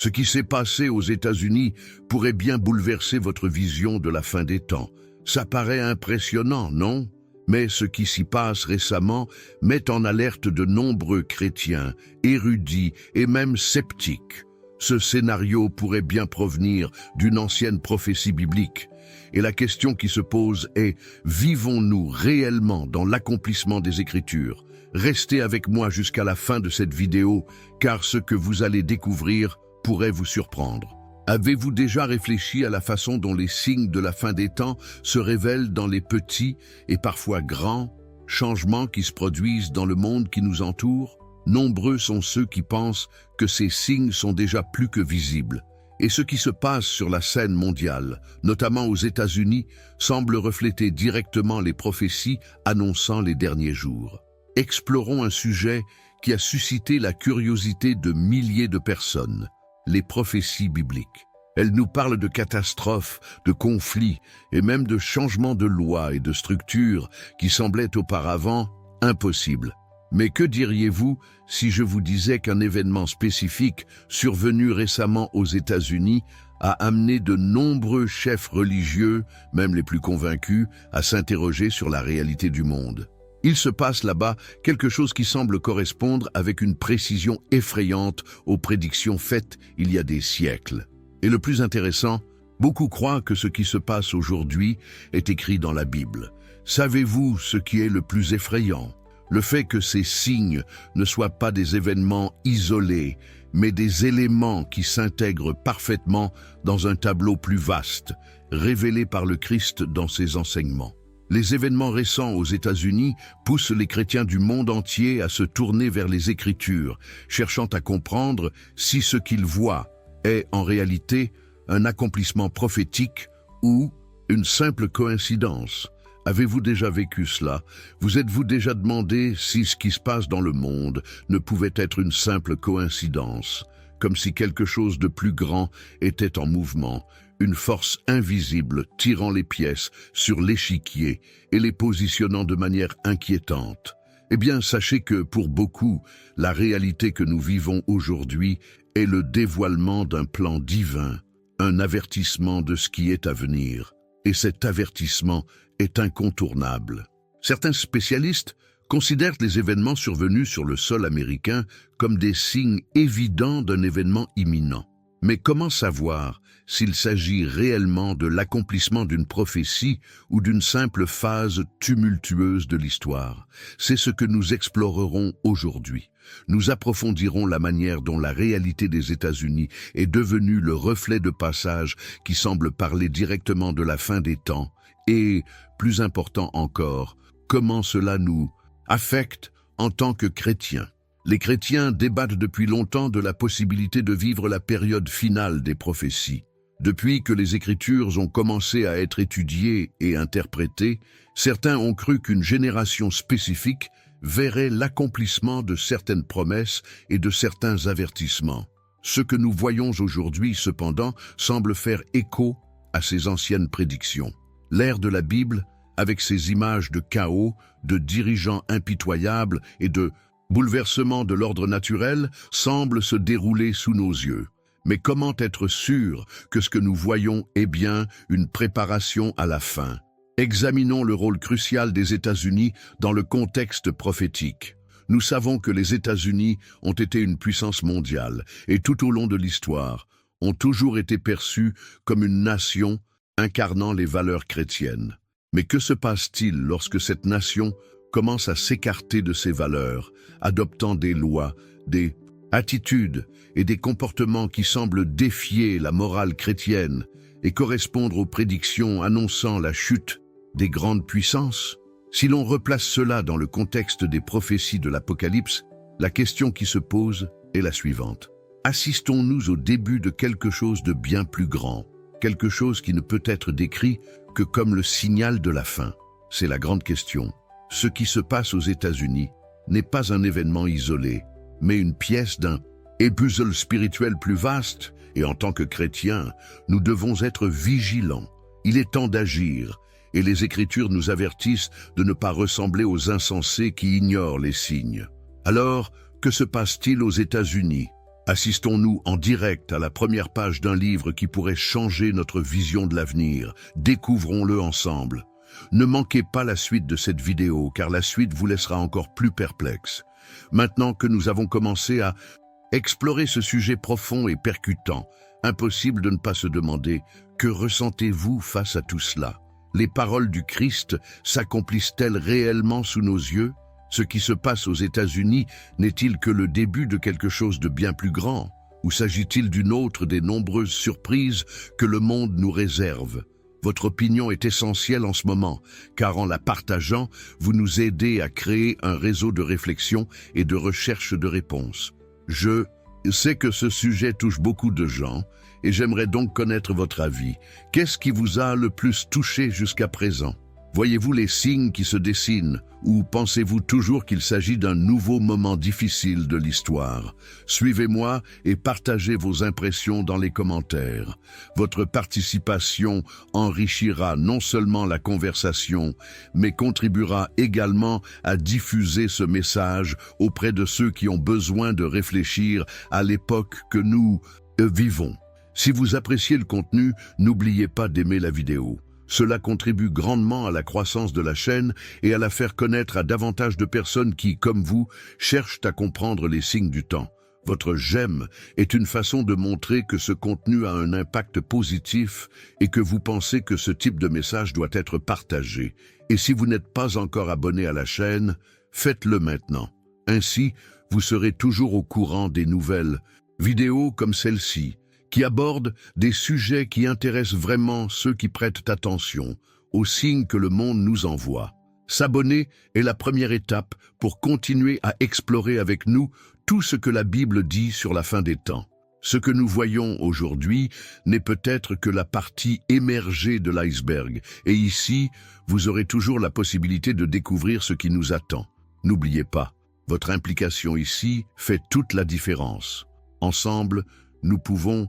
Ce qui s'est passé aux États-Unis pourrait bien bouleverser votre vision de la fin des temps. Ça paraît impressionnant, non? Mais ce qui s'y passe récemment met en alerte de nombreux chrétiens, érudits et même sceptiques. Ce scénario pourrait bien provenir d'une ancienne prophétie biblique. Et la question qui se pose est, vivons-nous réellement dans l'accomplissement des Écritures? Restez avec moi jusqu'à la fin de cette vidéo, car ce que vous allez découvrir pourrait vous surprendre. Avez-vous déjà réfléchi à la façon dont les signes de la fin des temps se révèlent dans les petits et parfois grands changements qui se produisent dans le monde qui nous entoure? Nombreux sont ceux qui pensent que ces signes sont déjà plus que visibles. Et ce qui se passe sur la scène mondiale, notamment aux États-Unis, semble refléter directement les prophéties annonçant les derniers jours. Explorons un sujet qui a suscité la curiosité de milliers de personnes, les prophéties bibliques. Elles nous parlent de catastrophes, de conflits et même de changements de lois et de structures qui semblaient auparavant impossibles. Mais que diriez-vous si je vous disais qu'un événement spécifique survenu récemment aux États-Unis a amené de nombreux chefs religieux, même les plus convaincus, à s'interroger sur la réalité du monde? Il se passe là-bas quelque chose qui semble correspondre avec une précision effrayante aux prédictions faites il y a des siècles. Et le plus intéressant, beaucoup croient que ce qui se passe aujourd'hui est écrit dans la Bible. Savez-vous ce qui est le plus effrayant? Le fait que ces signes ne soient pas des événements isolés, mais des éléments qui s'intègrent parfaitement dans un tableau plus vaste, révélé par le Christ dans ses enseignements. Les événements récents aux États-Unis poussent les chrétiens du monde entier à se tourner vers les Écritures, cherchant à comprendre si ce qu'ils voient est en réalité un accomplissement prophétique ou une simple coïncidence. Avez-vous déjà vécu cela? Vous êtes-vous déjà demandé si ce qui se passe dans le monde ne pouvait être une simple coïncidence, comme si quelque chose de plus grand était en mouvement, une force invisible tirant les pièces sur l'échiquier et les positionnant de manière inquiétante? Eh bien, sachez que pour beaucoup, la réalité que nous vivons aujourd'hui est le dévoilement d'un plan divin, un avertissement de ce qui est à venir. Et cet avertissement est incontournable. Certains spécialistes considèrent les événements survenus sur le sol américain comme des signes évidents d'un événement imminent. Mais comment savoir s'il s'agit réellement de l'accomplissement d'une prophétie ou d'une simple phase tumultueuse de l'histoire? C'est ce que nous explorerons aujourd'hui. Nous approfondirons la manière dont la réalité des États-Unis est devenue le reflet de passage qui semble parler directement de la fin des temps et, plus important encore, comment cela nous affecte en tant que chrétiens. Les chrétiens débattent depuis longtemps de la possibilité de vivre la période finale des prophéties. Depuis que les Écritures ont commencé à être étudiées et interprétées, certains ont cru qu'une génération spécifique verrait l'accomplissement de certaines promesses et de certains avertissements. Ce que nous voyons aujourd'hui, cependant, semble faire écho à ces anciennes prédictions. L'ère de la Bible, avec ses images de chaos, de dirigeants impitoyables et de bouleversements de l'ordre naturel, semble se dérouler sous nos yeux. Mais comment être sûr que ce que nous voyons est bien une préparation à la fin? Examinons le rôle crucial des États-Unis dans le contexte prophétique. Nous savons que les États-Unis ont été une puissance mondiale et tout au long de l'histoire ont toujours été perçus comme une nation incarnant les valeurs chrétiennes. Mais que se passe-t-il lorsque cette nation commence à s'écarter de ses valeurs, adoptant des lois, des attitudes et des comportements qui semblent défier la morale chrétienne et correspondre aux prédictions annonçant la chute des grandes puissances? Si l'on replace cela dans le contexte des prophéties de l'Apocalypse, la question qui se pose est la suivante. Assistons-nous au début de quelque chose de bien plus grand, quelque chose qui ne peut être décrit que comme le signal de la fin? C'est la grande question. Ce qui se passe aux États-Unis n'est pas un événement isolé, mais une pièce d'un puzzle spirituel plus vaste, et en tant que chrétiens, nous devons être vigilants. Il est temps d'agir, et les Écritures nous avertissent de ne pas ressembler aux insensés qui ignorent les signes. Alors, que se passe-t-il aux États-Unis? Assistons-nous en direct à la première page d'un livre qui pourrait changer notre vision de l'avenir. Découvrons-le ensemble. Ne manquez pas la suite de cette vidéo, car la suite vous laissera encore plus perplexe. Maintenant que nous avons commencé à explorer ce sujet profond et percutant, impossible de ne pas se demander « Que ressentez-vous face à tout cela ?» Les paroles du Christ s'accomplissent-elles réellement sous nos yeux? Ce qui se passe aux États-Unis n'est-il que le début de quelque chose de bien plus grand? Ou s'agit-il d'une autre des nombreuses surprises que le monde nous réserve? Votre opinion est essentielle en ce moment, car en la partageant, vous nous aidez à créer un réseau de réflexion et de recherche de réponses. Je sais que ce sujet touche beaucoup de gens, et j'aimerais donc connaître votre avis. Qu'est-ce qui vous a le plus touché jusqu'à présent? Voyez-vous les signes qui se dessinent, ou pensez-vous toujours qu'il s'agit d'un nouveau moment difficile de l'histoire? Suivez-moi et partagez vos impressions dans les commentaires. Votre participation enrichira non seulement la conversation, mais contribuera également à diffuser ce message auprès de ceux qui ont besoin de réfléchir à l'époque que nous vivons. Si vous appréciez le contenu, n'oubliez pas d'aimer la vidéo. Cela contribue grandement à la croissance de la chaîne et à la faire connaître à davantage de personnes qui, comme vous, cherchent à comprendre les signes du temps. Votre j'aime est une façon de montrer que ce contenu a un impact positif et que vous pensez que ce type de message doit être partagé. Et si vous n'êtes pas encore abonné à la chaîne, faites-le maintenant. Ainsi, vous serez toujours au courant des nouvelles vidéos comme celle-ci, qui aborde des sujets qui intéressent vraiment ceux qui prêtent attention aux signes que le monde nous envoie. S'abonner est la première étape pour continuer à explorer avec nous tout ce que la Bible dit sur la fin des temps. Ce que nous voyons aujourd'hui n'est peut-être que la partie émergée de l'iceberg, et ici, vous aurez toujours la possibilité de découvrir ce qui nous attend. N'oubliez pas, votre implication ici fait toute la différence. Ensemble, nous pouvons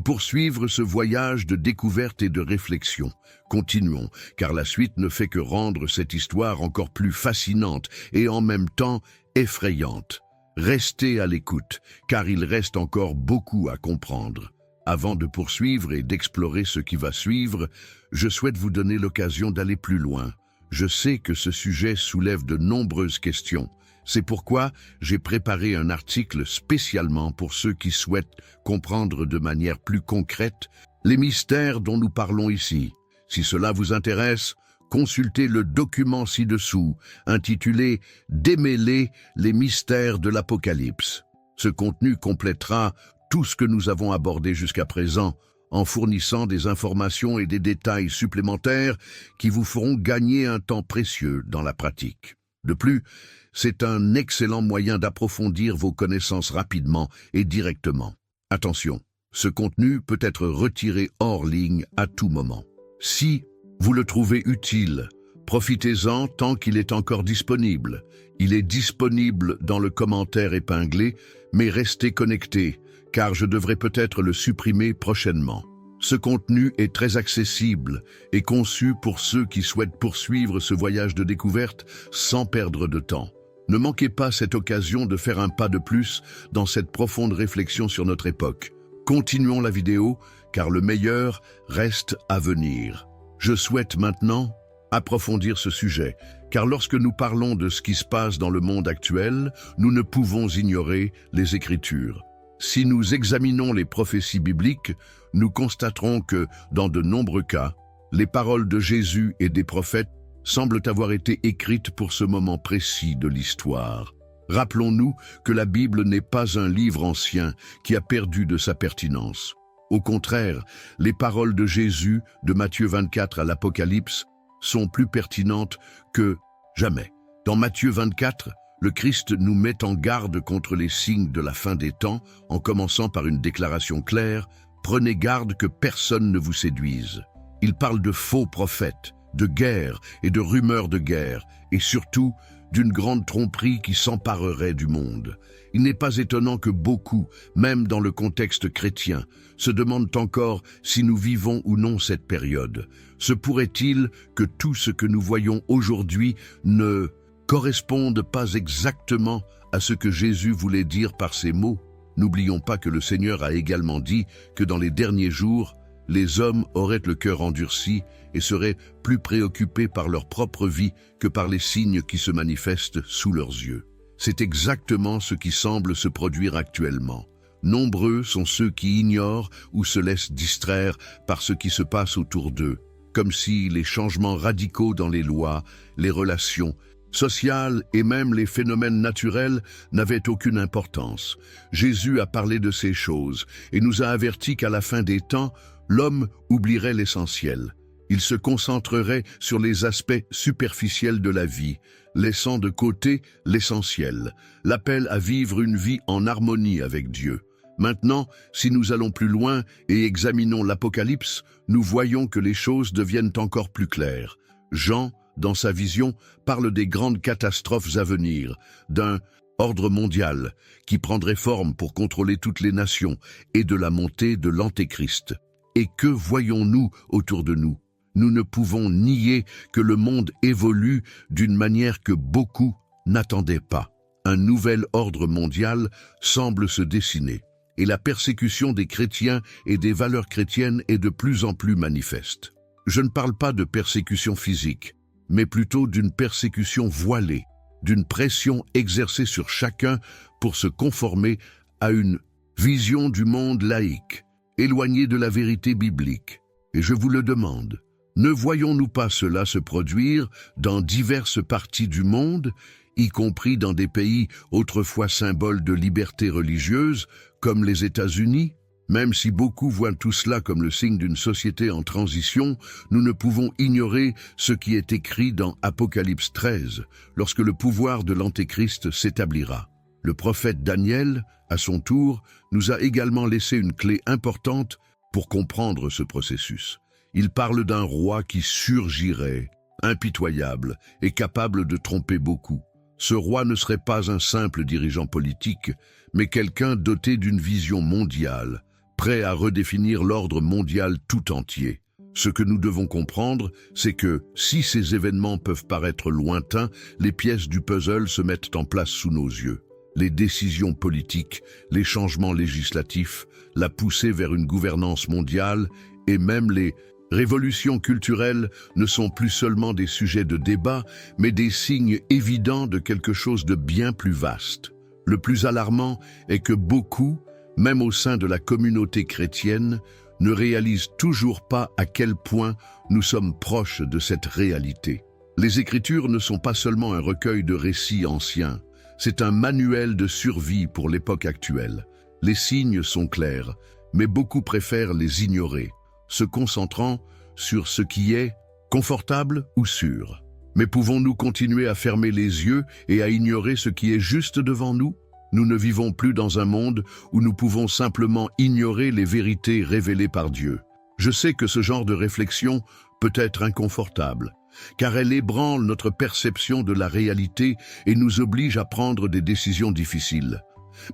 poursuivre ce voyage de découverte et de réflexion. Continuons, car la suite ne fait que rendre cette histoire encore plus fascinante et en même temps effrayante. Restez à l'écoute, car il reste encore beaucoup à comprendre. Avant de poursuivre et d'explorer ce qui va suivre, je souhaite vous donner l'occasion d'aller plus loin. Je sais que ce sujet soulève de nombreuses questions. C'est pourquoi j'ai préparé un article spécialement pour ceux qui souhaitent comprendre de manière plus concrète les mystères dont nous parlons ici. Si cela vous intéresse, consultez le document ci-dessous, intitulé « Démêler les mystères de l'Apocalypse ». Ce contenu complétera tout ce que nous avons abordé jusqu'à présent, en fournissant des informations et des détails supplémentaires qui vous feront gagner un temps précieux dans la pratique. De plus, c'est un excellent moyen d'approfondir vos connaissances rapidement et directement. Attention, ce contenu peut être retiré hors ligne à tout moment. Si vous le trouvez utile, profitez-en tant qu'il est encore disponible. Il est disponible dans le commentaire épinglé, mais restez connectés, car je devrais peut-être le supprimer prochainement. Ce contenu est très accessible et conçu pour ceux qui souhaitent poursuivre ce voyage de découverte sans perdre de temps. Ne manquez pas cette occasion de faire un pas de plus dans cette profonde réflexion sur notre époque. Continuons la vidéo, car le meilleur reste à venir. Je souhaite maintenant approfondir ce sujet, car lorsque nous parlons de ce qui se passe dans le monde actuel, nous ne pouvons ignorer les Écritures. Si nous examinons les prophéties bibliques, nous constaterons que, dans de nombreux cas, les paroles de Jésus et des prophètes semblent avoir été écrites pour ce moment précis de l'histoire. Rappelons-nous que la Bible n'est pas un livre ancien qui a perdu de sa pertinence. Au contraire, les paroles de Jésus, de Matthieu 24 à l'Apocalypse, sont plus pertinentes que jamais. Dans Matthieu 24, le Christ nous met en garde contre les signes de la fin des temps, en commençant par une déclaration claire « Prenez garde que personne ne vous séduise ». Il parle de faux prophètes, de guerre et de rumeurs de guerre, et surtout d'une grande tromperie qui s'emparerait du monde. Il n'est pas étonnant que beaucoup, même dans le contexte chrétien, se demandent encore si nous vivons ou non cette période. Se pourrait-il que tout ce que nous voyons aujourd'hui ne corresponde pas exactement à ce que Jésus voulait dire par ces mots? N'oublions pas que le Seigneur a également dit que dans les derniers jours, les hommes auraient le cœur endurci et seraient plus préoccupés par leur propre vie que par les signes qui se manifestent sous leurs yeux. C'est exactement ce qui semble se produire actuellement. Nombreux sont ceux qui ignorent ou se laissent distraire par ce qui se passe autour d'eux, comme si les changements radicaux dans les lois, les relations sociales et même les phénomènes naturels n'avaient aucune importance. Jésus a parlé de ces choses et nous a avertis qu'à la fin des temps, l'homme oublierait l'essentiel. Il se concentrerait sur les aspects superficiels de la vie, laissant de côté l'essentiel, l'appel à vivre une vie en harmonie avec Dieu. Maintenant, si nous allons plus loin et examinons l'Apocalypse, nous voyons que les choses deviennent encore plus claires. Jean, dans sa vision, parle des grandes catastrophes à venir, d'un ordre mondial qui prendrait forme pour contrôler toutes les nations et de la montée de l'Antéchrist. Et que voyons-nous autour de nous? Nous ne pouvons nier que le monde évolue d'une manière que beaucoup n'attendaient pas. Un nouvel ordre mondial semble se dessiner, et la persécution des chrétiens et des valeurs chrétiennes est de plus en plus manifeste. Je ne parle pas de persécution physique, mais plutôt d'une persécution voilée, d'une pression exercée sur chacun pour se conformer à une vision du monde laïque, éloignée de la vérité biblique. Et je vous le demande, ne voyons-nous pas cela se produire dans diverses parties du monde, y compris dans des pays autrefois symboles de liberté religieuse, comme les États-Unis? Même si beaucoup voient tout cela comme le signe d'une société en transition, nous ne pouvons ignorer ce qui est écrit dans Apocalypse 13, lorsque le pouvoir de l'Antéchrist s'établira. Le prophète Daniel, à son tour, nous a également laissé une clé importante pour comprendre ce processus. Il parle d'un roi qui surgirait, impitoyable et capable de tromper beaucoup. Ce roi ne serait pas un simple dirigeant politique, mais quelqu'un doté d'une vision mondiale, prêt à redéfinir l'ordre mondial tout entier. Ce que nous devons comprendre, c'est que, si ces événements peuvent paraître lointains, les pièces du puzzle se mettent en place sous nos yeux. Les décisions politiques, les changements législatifs, la poussée vers une gouvernance mondiale et même les révolutions culturelles ne sont plus seulement des sujets de débat, mais des signes évidents de quelque chose de bien plus vaste. Le plus alarmant est que beaucoup, même au sein de la communauté chrétienne, ne réalisent toujours pas à quel point nous sommes proches de cette réalité. Les Écritures ne sont pas seulement un recueil de récits anciens, c'est un manuel de survie pour l'époque actuelle. Les signes sont clairs, mais beaucoup préfèrent les ignorer, se concentrant sur ce qui est confortable ou sûr. Mais pouvons-nous continuer à fermer les yeux et à ignorer ce qui est juste devant nous? Nous ne vivons plus dans un monde où nous pouvons simplement ignorer les vérités révélées par Dieu. Je sais que ce genre de réflexion peut être inconfortable, car elle ébranle notre perception de la réalité et nous oblige à prendre des décisions difficiles.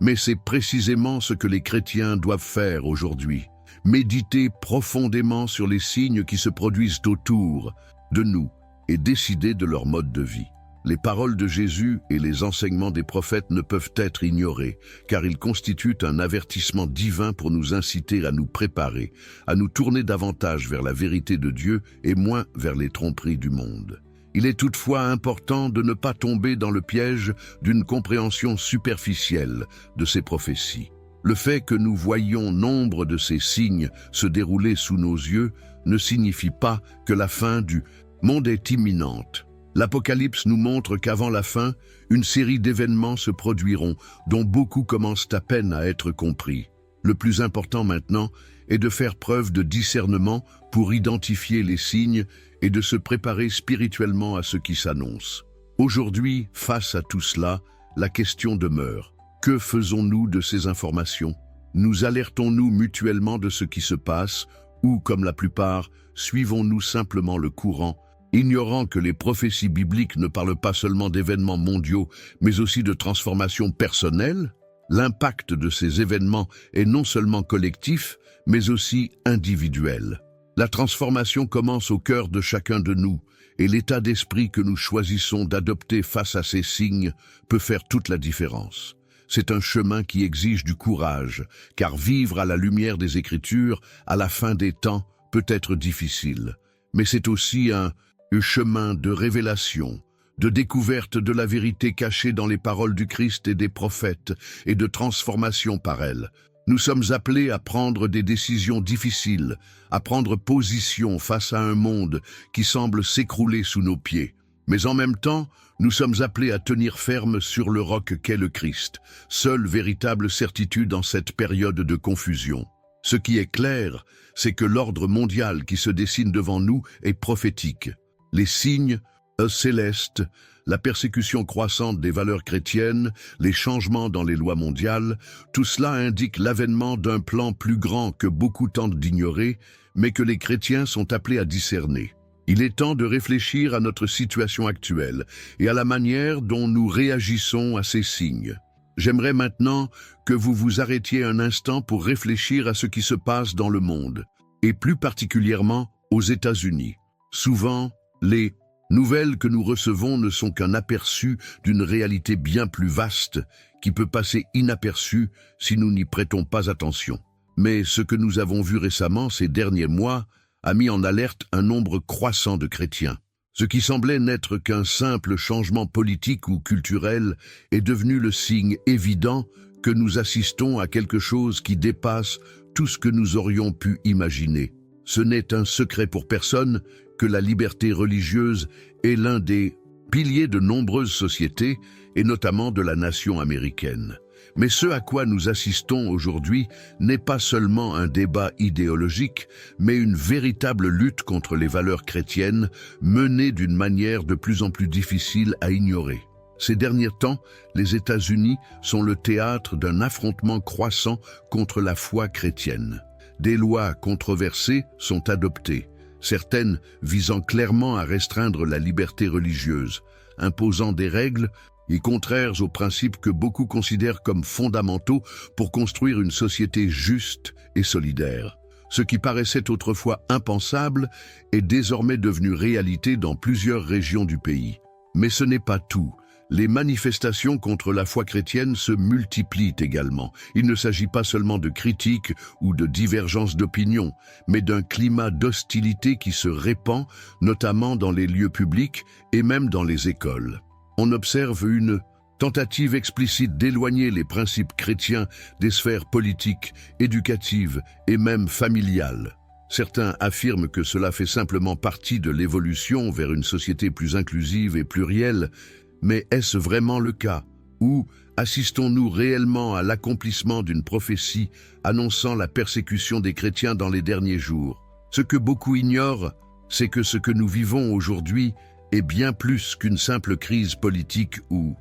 Mais c'est précisément ce que les chrétiens doivent faire aujourd'hui. Méditer profondément sur les signes qui se produisent autour de nous et décider de leur mode de vie. Les paroles de Jésus et les enseignements des prophètes ne peuvent être ignorés, car ils constituent un avertissement divin pour nous inciter à nous préparer, à nous tourner davantage vers la vérité de Dieu et moins vers les tromperies du monde. Il est toutefois important de ne pas tomber dans le piège d'une compréhension superficielle de ces prophéties. Le fait que nous voyions nombre de ces signes se dérouler sous nos yeux ne signifie pas que la fin du monde est imminente. L'Apocalypse nous montre qu'avant la fin, une série d'événements se produiront dont beaucoup commencent à peine à être compris. Le plus important maintenant est de faire preuve de discernement pour identifier les signes et de se préparer spirituellement à ce qui s'annonce. Aujourd'hui, face à tout cela, la question demeure. Que faisons-nous de ces informations? Nous alertons-nous mutuellement de ce qui se passe ou, comme la plupart, suivons-nous simplement le courant, ignorant que les prophéties bibliques ne parlent pas seulement d'événements mondiaux, mais aussi de transformations personnelles? L'impact de ces événements est non seulement collectif, mais aussi individuel. La transformation commence au cœur de chacun de nous, et l'état d'esprit que nous choisissons d'adopter face à ces signes peut faire toute la différence. C'est un chemin qui exige du courage, car vivre à la lumière des Écritures, à la fin des temps, peut être difficile. Mais c'est aussi un chemin de révélation, de découverte de la vérité cachée dans les paroles du Christ et des prophètes, et de transformation par elles. Nous sommes appelés à prendre des décisions difficiles, à prendre position face à un monde qui semble s'écrouler sous nos pieds. Mais en même temps, nous sommes appelés à tenir ferme sur le roc qu'est le Christ, seule véritable certitude en cette période de confusion. Ce qui est clair, c'est que l'ordre mondial qui se dessine devant nous est prophétique. Les signes célestes, la persécution croissante des valeurs chrétiennes, les changements dans les lois mondiales, tout cela indique l'avènement d'un plan plus grand que beaucoup tentent d'ignorer, mais que les chrétiens sont appelés à discerner. Il est temps de réfléchir à notre situation actuelle et à la manière dont nous réagissons à ces signes. J'aimerais maintenant que vous vous arrêtiez un instant pour réfléchir à ce qui se passe dans le monde, et plus particulièrement aux États-Unis. Souvent, les nouvelles que nous recevons ne sont qu'un aperçu d'une réalité bien plus vaste qui peut passer inaperçue si nous n'y prêtons pas attention. Mais ce que nous avons vu récemment ces derniers mois a mis en alerte un nombre croissant de chrétiens. Ce qui semblait n'être qu'un simple changement politique ou culturel est devenu le signe évident que nous assistons à quelque chose qui dépasse tout ce que nous aurions pu imaginer. Ce n'est un secret pour personne que la liberté religieuse est l'un des piliers de nombreuses sociétés, et notamment de la nation américaine. Mais ce à quoi nous assistons aujourd'hui n'est pas seulement un débat idéologique, mais une véritable lutte contre les valeurs chrétiennes menée d'une manière de plus en plus difficile à ignorer. Ces derniers temps, les États-Unis sont le théâtre d'un affrontement croissant contre la foi chrétienne. Des lois controversées sont adoptées, certaines visant clairement à restreindre la liberté religieuse, imposant des règles et contraires aux principes que beaucoup considèrent comme fondamentaux pour construire une société juste et solidaire. Ce qui paraissait autrefois impensable est désormais devenu réalité dans plusieurs régions du pays. Mais ce n'est pas tout. Les manifestations contre la foi chrétienne se multiplient également. Il ne s'agit pas seulement de critiques ou de divergences d'opinion, mais d'un climat d'hostilité qui se répand, notamment dans les lieux publics et même dans les écoles. On observe une tentative explicite d'éloigner les principes chrétiens des sphères politiques, éducatives et même familiales. Certains affirment que cela fait simplement partie de l'évolution vers une société plus inclusive et plurielle, mais est-ce vraiment le cas? Ou assistons-nous réellement à l'accomplissement d'une prophétie annonçant la persécution des chrétiens dans les derniers jours? Ce que beaucoup ignorent, c'est que ce que nous vivons aujourd'hui est bien plus qu'une simple crise politique ou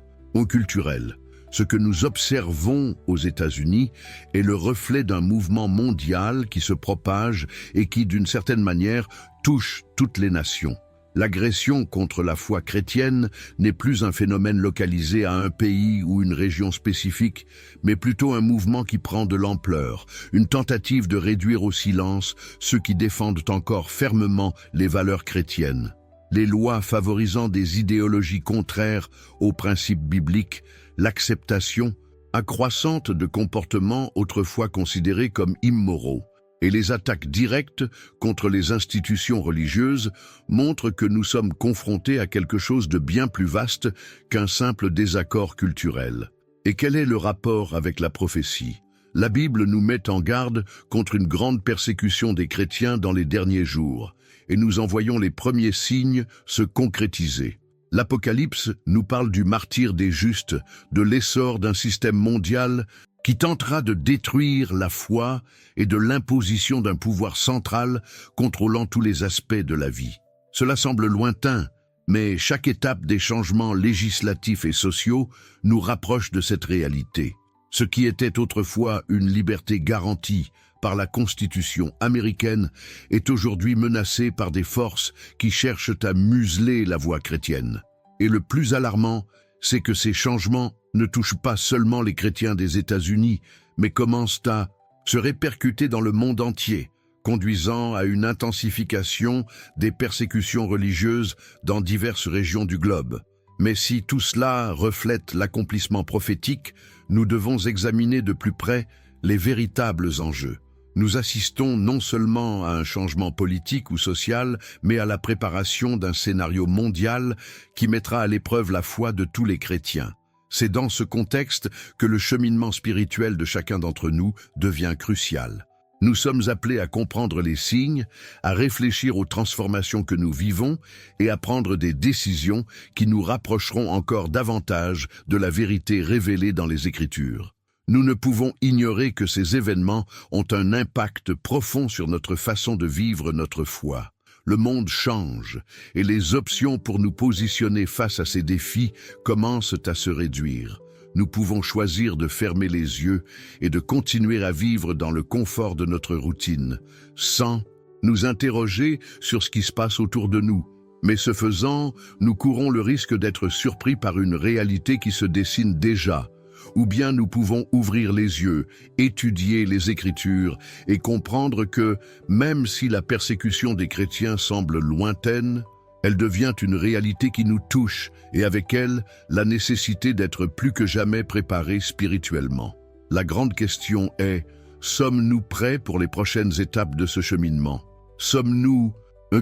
culturelle. Ce que nous observons aux États-Unis est le reflet d'un mouvement mondial qui se propage et qui, d'une certaine manière, touche toutes les nations. L'agression contre la foi chrétienne n'est plus un phénomène localisé à un pays ou une région spécifique, mais plutôt un mouvement qui prend de l'ampleur, une tentative de réduire au silence ceux qui défendent encore fermement les valeurs chrétiennes. Les lois favorisant des idéologies contraires aux principes bibliques, l'acceptation accroissante de comportements autrefois considérés comme immoraux, et les attaques directes contre les institutions religieuses montrent que nous sommes confrontés à quelque chose de bien plus vaste qu'un simple désaccord culturel. Et quel est le rapport avec la prophétie? La Bible nous met en garde contre une grande persécution des chrétiens dans les derniers jours, et nous en voyons les premiers signes se concrétiser. L'Apocalypse nous parle du martyre des justes, de l'essor d'un système mondial qui tentera de détruire la foi et de l'imposition d'un pouvoir central contrôlant tous les aspects de la vie. Cela semble lointain, mais chaque étape des changements législatifs et sociaux nous rapproche de cette réalité. Ce qui était autrefois une liberté garantie par la Constitution américaine est aujourd'hui menacé par des forces qui cherchent à museler la voix chrétienne. Et le plus alarmant, c'est que ces changements ne touchent pas seulement les chrétiens des États-Unis, mais commencent à se répercuter dans le monde entier, conduisant à une intensification des persécutions religieuses dans diverses régions du globe. Mais si tout cela reflète l'accomplissement prophétique, nous devons examiner de plus près les véritables enjeux. Nous assistons non seulement à un changement politique ou social, mais à la préparation d'un scénario mondial qui mettra à l'épreuve la foi de tous les chrétiens. C'est dans ce contexte que le cheminement spirituel de chacun d'entre nous devient crucial. Nous sommes appelés à comprendre les signes, à réfléchir aux transformations que nous vivons et à prendre des décisions qui nous rapprocheront encore davantage de la vérité révélée dans les Écritures. Nous ne pouvons ignorer que ces événements ont un impact profond sur notre façon de vivre notre foi. Le monde change et les options pour nous positionner face à ces défis commencent à se réduire. Nous pouvons choisir de fermer les yeux et de continuer à vivre dans le confort de notre routine, sans nous interroger sur ce qui se passe autour de nous. Mais ce faisant, nous courons le risque d'être surpris par une réalité qui se dessine déjà. Ou bien nous pouvons ouvrir les yeux, étudier les Écritures et comprendre que, même si la persécution des chrétiens semble lointaine, elle devient une réalité qui nous touche et avec elle, la nécessité d'être plus que jamais préparés spirituellement. La grande question est, sommes-nous prêts pour les prochaines étapes de ce cheminement? Sommes-nous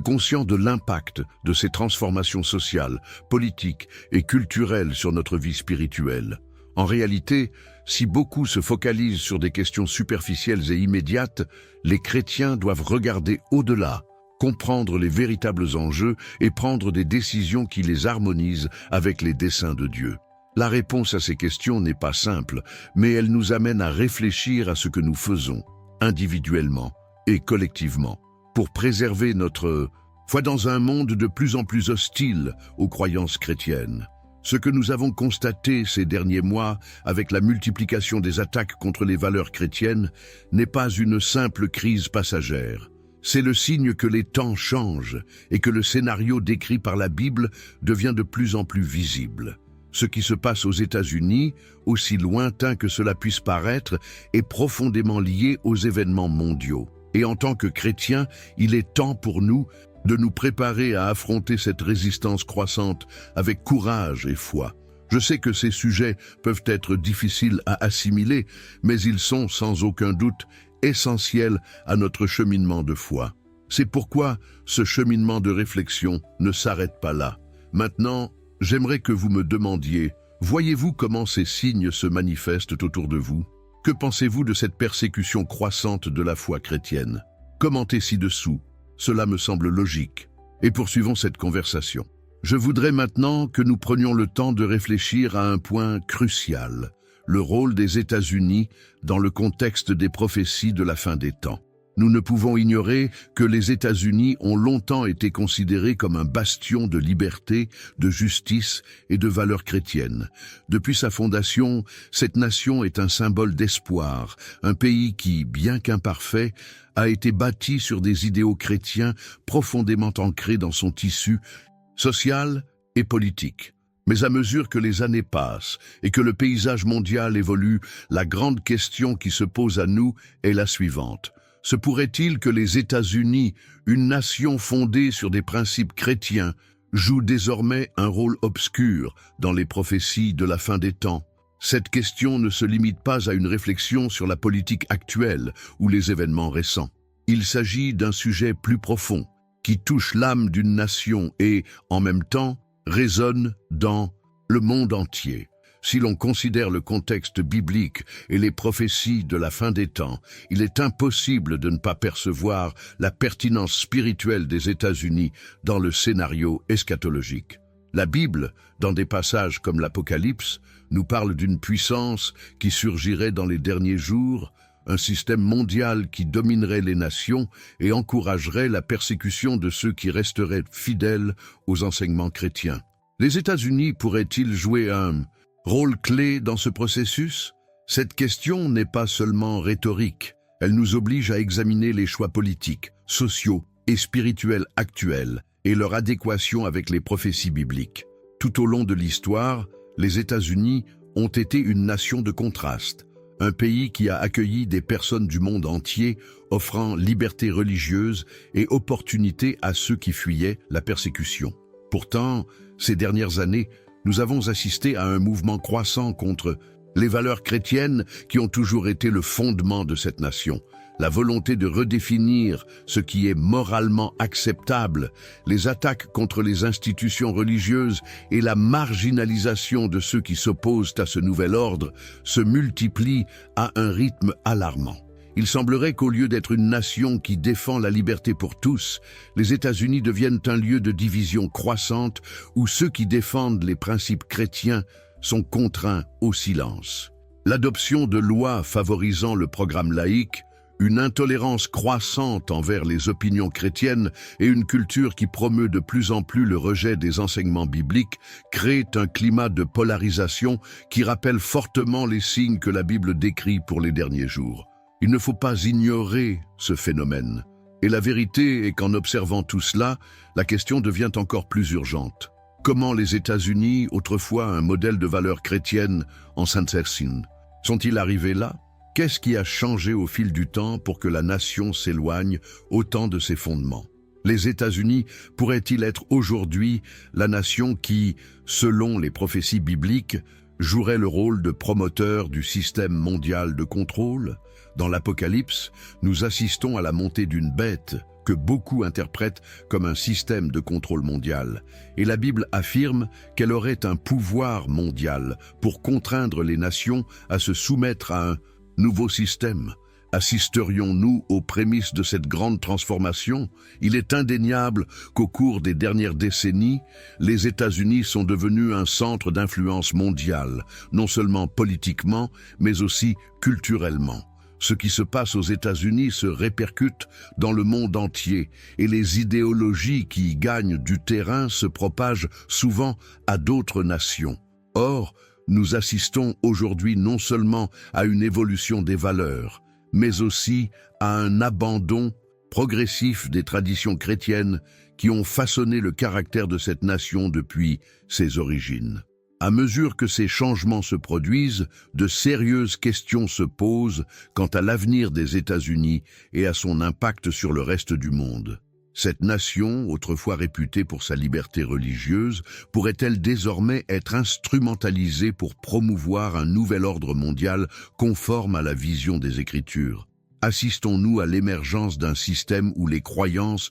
conscients de l'impact de ces transformations sociales, politiques et culturelles sur notre vie spirituelle? En réalité, si beaucoup se focalisent sur des questions superficielles et immédiates, les chrétiens doivent regarder au-delà, comprendre les véritables enjeux et prendre des décisions qui les harmonisent avec les desseins de Dieu. La réponse à ces questions n'est pas simple, mais elle nous amène à réfléchir à ce que nous faisons, individuellement et collectivement, pour préserver notre foi dans un monde de plus en plus hostile aux croyances chrétiennes. Ce que nous avons constaté ces derniers mois avec la multiplication des attaques contre les valeurs chrétiennes n'est pas une simple crise passagère. C'est le signe que les temps changent et que le scénario décrit par la Bible devient de plus en plus visible. Ce qui se passe aux États-Unis, aussi lointain que cela puisse paraître, est profondément lié aux événements mondiaux. Et en tant que chrétiens, il est temps pour nous de nous préparer à affronter cette résistance croissante avec courage et foi. Je sais que ces sujets peuvent être difficiles à assimiler, mais ils sont sans aucun doute essentiels à notre cheminement de foi. C'est pourquoi ce cheminement de réflexion ne s'arrête pas là. Maintenant, j'aimerais que vous me demandiez, voyez-vous comment ces signes se manifestent autour de vous? Que pensez-vous de cette persécution croissante de la foi chrétienne? Commentez ci-dessous. Cela me semble logique. Et poursuivons cette conversation. Je voudrais maintenant que nous prenions le temps de réfléchir à un point crucial, le rôle des États-Unis dans le contexte des prophéties de la fin des temps. Nous ne pouvons ignorer que les États-Unis ont longtemps été considérés comme un bastion de liberté, de justice et de valeurs chrétiennes. Depuis sa fondation, cette nation est un symbole d'espoir, un pays qui, bien qu'imparfait, a été bâti sur des idéaux chrétiens profondément ancrés dans son tissu social et politique. Mais à mesure que les années passent et que le paysage mondial évolue, la grande question qui se pose à nous est la suivante. Se pourrait-il que les États-Unis, une nation fondée sur des principes chrétiens, jouent désormais un rôle obscur dans les prophéties de la fin des temps? Cette question ne se limite pas à une réflexion sur la politique actuelle ou les événements récents. Il s'agit d'un sujet plus profond, qui touche l'âme d'une nation et, en même temps, résonne dans le monde entier. Si l'on considère le contexte biblique et les prophéties de la fin des temps, il est impossible de ne pas percevoir la pertinence spirituelle des États-Unis dans le scénario eschatologique. La Bible, dans des passages comme l'Apocalypse, nous parle d'une puissance qui surgirait dans les derniers jours, un système mondial qui dominerait les nations et encouragerait la persécution de ceux qui resteraient fidèles aux enseignements chrétiens. Les États-Unis pourraient-ils jouer un rôle clé dans ce processus? Cette question n'est pas seulement rhétorique, elle nous oblige à examiner les choix politiques, sociaux et spirituels actuels et leur adéquation avec les prophéties bibliques. Tout au long de l'histoire, les États-Unis ont été une nation de contraste, un pays qui a accueilli des personnes du monde entier, offrant liberté religieuse et opportunité à ceux qui fuyaient la persécution. Pourtant, ces dernières années, Nous avons assisté à un mouvement croissant contre les valeurs chrétiennes qui ont toujours été le fondement de cette nation. La volonté de redéfinir ce qui est moralement acceptable, les attaques contre les institutions religieuses et la marginalisation de ceux qui s'opposent à ce nouvel ordre se multiplient à un rythme alarmant. Il semblerait qu'au lieu d'être une nation qui défend la liberté pour tous, les États-Unis deviennent un lieu de division croissante où ceux qui défendent les principes chrétiens sont contraints au silence. L'adoption de lois favorisant le programme laïque, une intolérance croissante envers les opinions chrétiennes et une culture qui promeut de plus en plus le rejet des enseignements bibliques créent un climat de polarisation qui rappelle fortement les signes que la Bible décrit pour les derniers jours. Il ne faut pas ignorer ce phénomène. Et la vérité est qu'en observant tout cela, la question devient encore plus urgente. Comment les États-Unis, autrefois un modèle de valeurs chrétiennes, en s'intercinent? Sont-ils arrivés là? Qu'est-ce qui a changé au fil du temps pour que la nation s'éloigne autant de ses fondements? Les États-Unis pourraient-ils être aujourd'hui la nation qui, selon les prophéties bibliques, jouerait le rôle de promoteur du système mondial de contrôle? Dans l'Apocalypse, nous assistons à la montée d'une bête que beaucoup interprètent comme un système de contrôle mondial. Et la Bible affirme qu'elle aurait un pouvoir mondial pour contraindre les nations à se soumettre à un nouveau système. Assisterions-nous aux prémices de cette grande transformation? Il est indéniable qu'au cours des dernières décennies, les États-Unis sont devenus un centre d'influence mondiale, non seulement politiquement, mais aussi culturellement. Ce qui se passe aux États-Unis se répercute dans le monde entier et les idéologies qui y gagnent du terrain se propagent souvent à d'autres nations. Or, nous assistons aujourd'hui non seulement à une évolution des valeurs, mais aussi à un abandon progressif des traditions chrétiennes qui ont façonné le caractère de cette nation depuis ses origines. À mesure que ces changements se produisent, de sérieuses questions se posent quant à l'avenir des États-Unis et à son impact sur le reste du monde. Cette nation, autrefois réputée pour sa liberté religieuse, pourrait-elle désormais être instrumentalisée pour promouvoir un nouvel ordre mondial conforme à la vision des Écritures? Assistons-nous à l'émergence d'un système où les croyances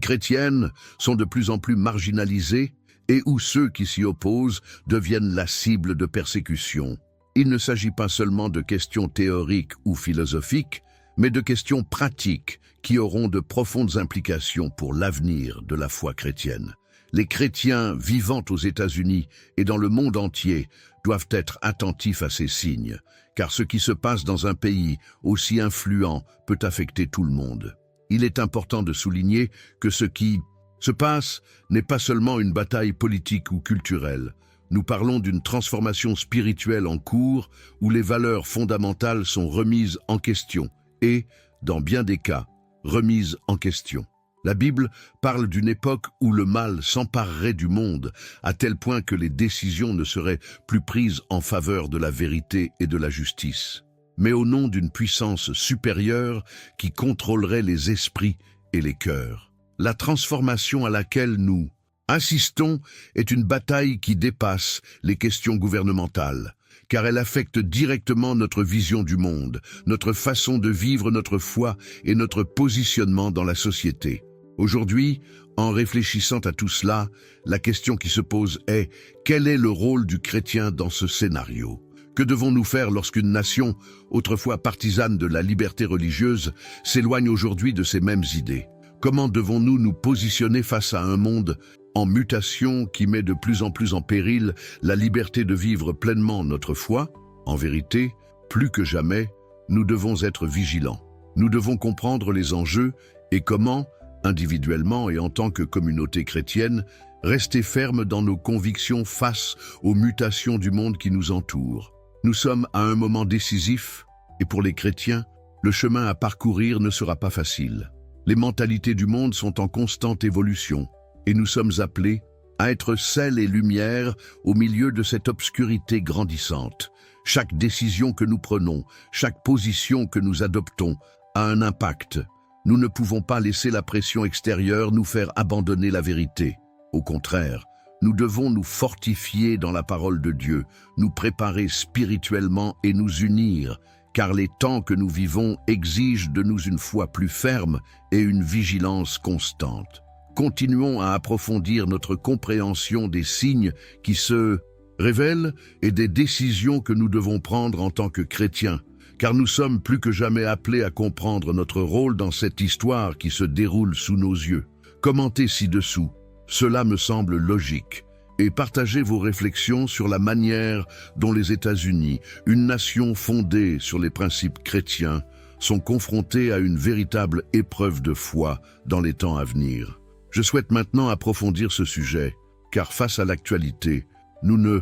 chrétiennes sont de plus en plus marginalisées et où ceux qui s'y opposent deviennent la cible de persécutions? Il ne s'agit pas seulement de questions théoriques ou philosophiques, mais de questions pratiques qui auront de profondes implications pour l'avenir de la foi chrétienne. Les chrétiens vivant aux États-Unis et dans le monde entier doivent être attentifs à ces signes, car ce qui se passe dans un pays aussi influent peut affecter tout le monde. Il est important de souligner que ce qui se passe n'est pas seulement une bataille politique ou culturelle. Nous parlons d'une transformation spirituelle en cours où les valeurs fondamentales sont remises en question et, dans bien des cas, remises en question. La Bible parle d'une époque où le mal s'emparerait du monde, à tel point que les décisions ne seraient plus prises en faveur de la vérité et de la justice, mais au nom d'une puissance supérieure qui contrôlerait les esprits et les cœurs. La transformation à laquelle nous assistons est une bataille qui dépasse les questions gouvernementales, car elle affecte directement notre vision du monde, notre façon de vivre notre foi et notre positionnement dans la société. Aujourd'hui, en réfléchissant à tout cela, la question qui se pose est: quel est le rôle du chrétien dans ce scénario? Que devons-nous faire lorsqu'une nation, autrefois partisane de la liberté religieuse, s'éloigne aujourd'hui de ces mêmes idées? Comment devons-nous nous positionner face à un monde en mutation qui met de plus en plus en péril la liberté de vivre pleinement notre foi? En vérité, plus que jamais, nous devons être vigilants. Nous devons comprendre les enjeux et comment, individuellement et en tant que communauté chrétienne, rester fermes dans nos convictions face aux mutations du monde qui nous entoure. Nous sommes à un moment décisif et pour les chrétiens, le chemin à parcourir ne sera pas facile. Les mentalités du monde sont en constante évolution et nous sommes appelés à être sel et lumière au milieu de cette obscurité grandissante. Chaque décision que nous prenons, chaque position que nous adoptons a un impact. Nous ne pouvons pas laisser la pression extérieure nous faire abandonner la vérité. Au contraire, Nous devons nous fortifier dans la parole de Dieu, nous préparer spirituellement et nous unir, car les temps que nous vivons exigent de nous une foi plus ferme et une vigilance constante. Continuons à approfondir notre compréhension des signes qui se révèlent et des décisions que nous devons prendre en tant que chrétiens, car nous sommes plus que jamais appelés à comprendre notre rôle dans cette histoire qui se déroule sous nos yeux. Commentez ci-dessous, cela me semble logique, et partagez vos réflexions sur la manière dont les États-Unis, une nation fondée sur les principes chrétiens, sont confrontés à une véritable épreuve de foi dans les temps à venir. Je souhaite maintenant approfondir ce sujet, car face à l'actualité, nous ne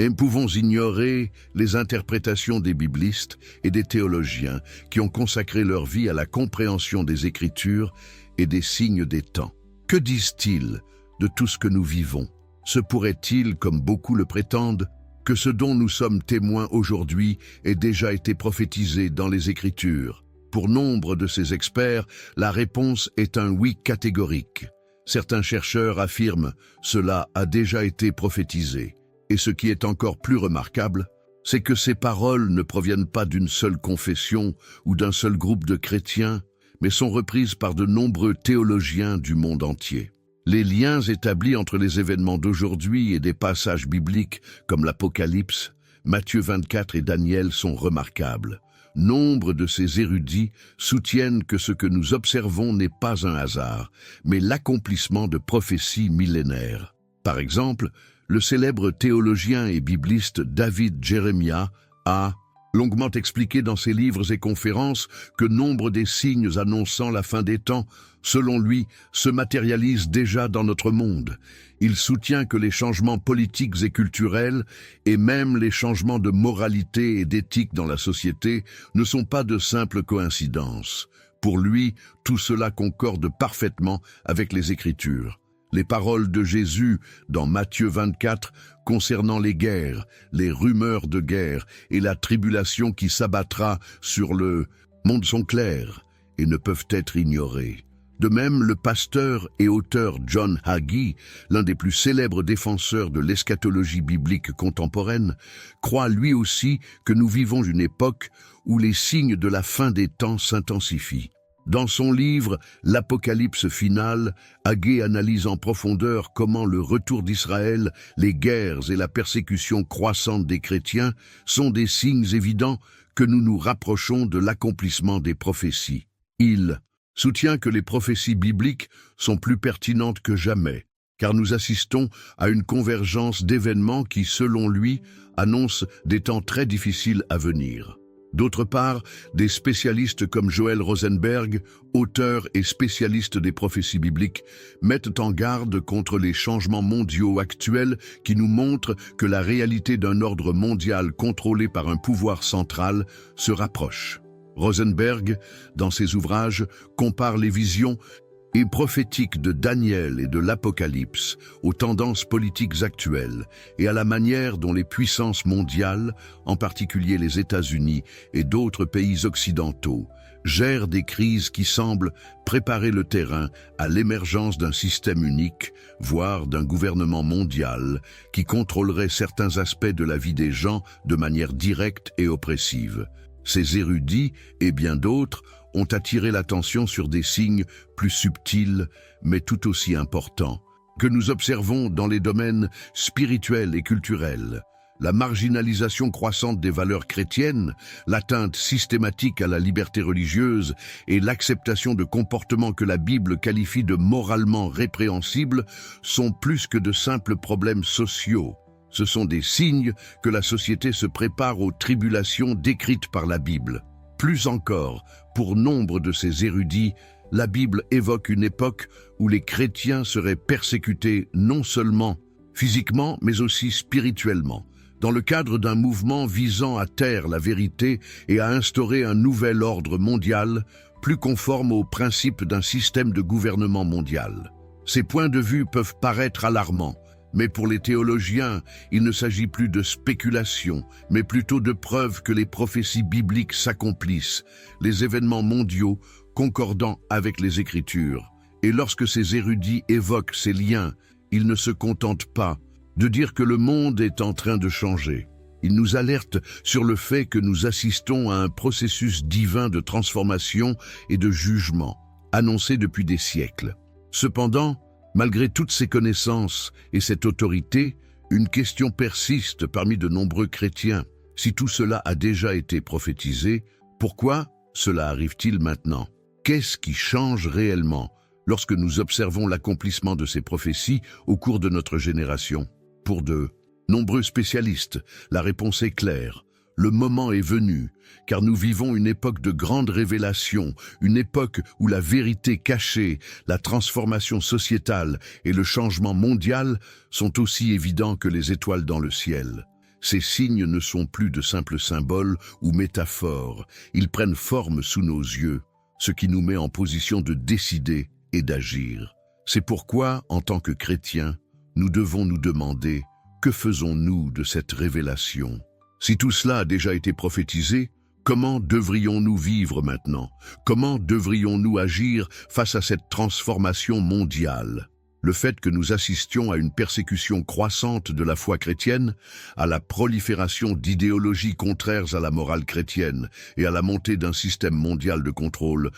pouvons ignorer les interprétations des biblistes et des théologiens qui ont consacré leur vie à la compréhension des Écritures et des signes des temps. Que disent-ils de tout ce que nous vivons? Se pourrait-il, comme beaucoup le prétendent, que ce dont nous sommes témoins aujourd'hui ait déjà été prophétisé dans les Écritures? Pour nombre de ces experts, la réponse est un oui catégorique. Certains chercheurs affirment « cela a déjà été prophétisé ». Et ce qui est encore plus remarquable, c'est que ces paroles ne proviennent pas d'une seule confession ou d'un seul groupe de chrétiens, mais sont reprises par de nombreux théologiens du monde entier. Les liens établis entre les événements d'aujourd'hui et des passages bibliques comme l'Apocalypse, Matthieu 24 et Daniel sont remarquables. Nombre de ces érudits soutiennent que ce que nous observons n'est pas un hasard, mais l'accomplissement de prophéties millénaires. Par exemple, le célèbre théologien et bibliste David Jeremiah a longuement expliqué dans ses livres et conférences que nombre des signes annonçant la fin des temps, selon lui, se matérialisent déjà dans notre monde. Il soutient que les changements politiques et culturels, et même les changements de moralité et d'éthique dans la société, ne sont pas de simples coïncidences. Pour lui, tout cela concorde parfaitement avec les Écritures. Les paroles de Jésus dans Matthieu 24 concernant les guerres, les rumeurs de guerre et la tribulation qui s'abattra sur le monde sont claires et ne peuvent être ignorées. De même, le pasteur et auteur John Hagee, l'un des plus célèbres défenseurs de l'eschatologie biblique contemporaine, croit lui aussi que nous vivons une époque où les signes de la fin des temps s'intensifient. Dans son livre « L'Apocalypse finale », Hagee analyse en profondeur comment le retour d'Israël, les guerres et la persécution croissante des chrétiens sont des signes évidents que nous nous rapprochons de l'accomplissement des prophéties. Il soutient que les prophéties bibliques sont plus pertinentes que jamais, car nous assistons à une convergence d'événements qui, selon lui, annoncent des temps très difficiles à venir. D'autre part, des spécialistes comme Joel Rosenberg, auteur et spécialiste des prophéties bibliques, mettent en garde contre les changements mondiaux actuels qui nous montrent que la réalité d'un ordre mondial contrôlé par un pouvoir central se rapproche. Rosenberg, dans ses ouvrages, compare les visions et prophétiques de Daniel et de l'Apocalypse aux tendances politiques actuelles et à la manière dont les puissances mondiales, en particulier les États-Unis et d'autres pays occidentaux, gèrent des crises qui semblent préparer le terrain à l'émergence d'un système unique, voire d'un gouvernement mondial qui contrôlerait certains aspects de la vie des gens de manière directe et oppressive. Ces érudits et bien d'autres ont attiré l'attention sur des signes plus subtils, mais tout aussi importants, que nous observons dans les domaines spirituels et culturels. La marginalisation croissante des valeurs chrétiennes, l'atteinte systématique à la liberté religieuse et l'acceptation de comportements que la Bible qualifie de moralement répréhensibles sont plus que de simples problèmes sociaux. Ce sont des signes que la société se prépare aux tribulations décrites par la Bible. Plus encore, pour nombre de ces érudits, la Bible évoque une époque où les chrétiens seraient persécutés non seulement physiquement, mais aussi spirituellement, dans le cadre d'un mouvement visant à taire la vérité et à instaurer un nouvel ordre mondial, plus conforme aux principes d'un système de gouvernement mondial. Ces points de vue peuvent paraître alarmants, mais pour les théologiens, il ne s'agit plus de spéculation, mais plutôt de preuves que les prophéties bibliques s'accomplissent, les événements mondiaux concordant avec les Écritures. Et lorsque ces érudits évoquent ces liens, ils ne se contentent pas de dire que le monde est en train de changer. Il nous alerte sur le fait que nous assistons à un processus divin de transformation et de jugement, annoncé depuis des siècles. Cependant, malgré toutes ces connaissances et cette autorité, une question persiste parmi de nombreux chrétiens. Si tout cela a déjà été prophétisé, pourquoi cela arrive-t-il maintenant? Qu'est-ce qui change réellement lorsque nous observons l'accomplissement de ces prophéties au cours de notre génération? Pour de nombreux spécialistes, la réponse est claire. Le moment est venu, car nous vivons une époque de grande révélation, une époque où la vérité cachée, la transformation sociétale et le changement mondial sont aussi évidents que les étoiles dans le ciel. Ces signes ne sont plus de simples symboles ou métaphores, ils prennent forme sous nos yeux, ce qui nous met en position de décider et d'agir. C'est pourquoi, en tant que chrétiens, nous devons nous demander « Que faisons-nous de cette révélation ?» Si tout cela a déjà été prophétisé, comment devrions-nous vivre maintenant? Comment devrions-nous agir face à cette transformation mondiale? Le fait que nous assistions à une persécution croissante de la foi chrétienne, à la prolifération d'idéologies contraires à la morale chrétienne et à la montée d'un système mondial de contrôle,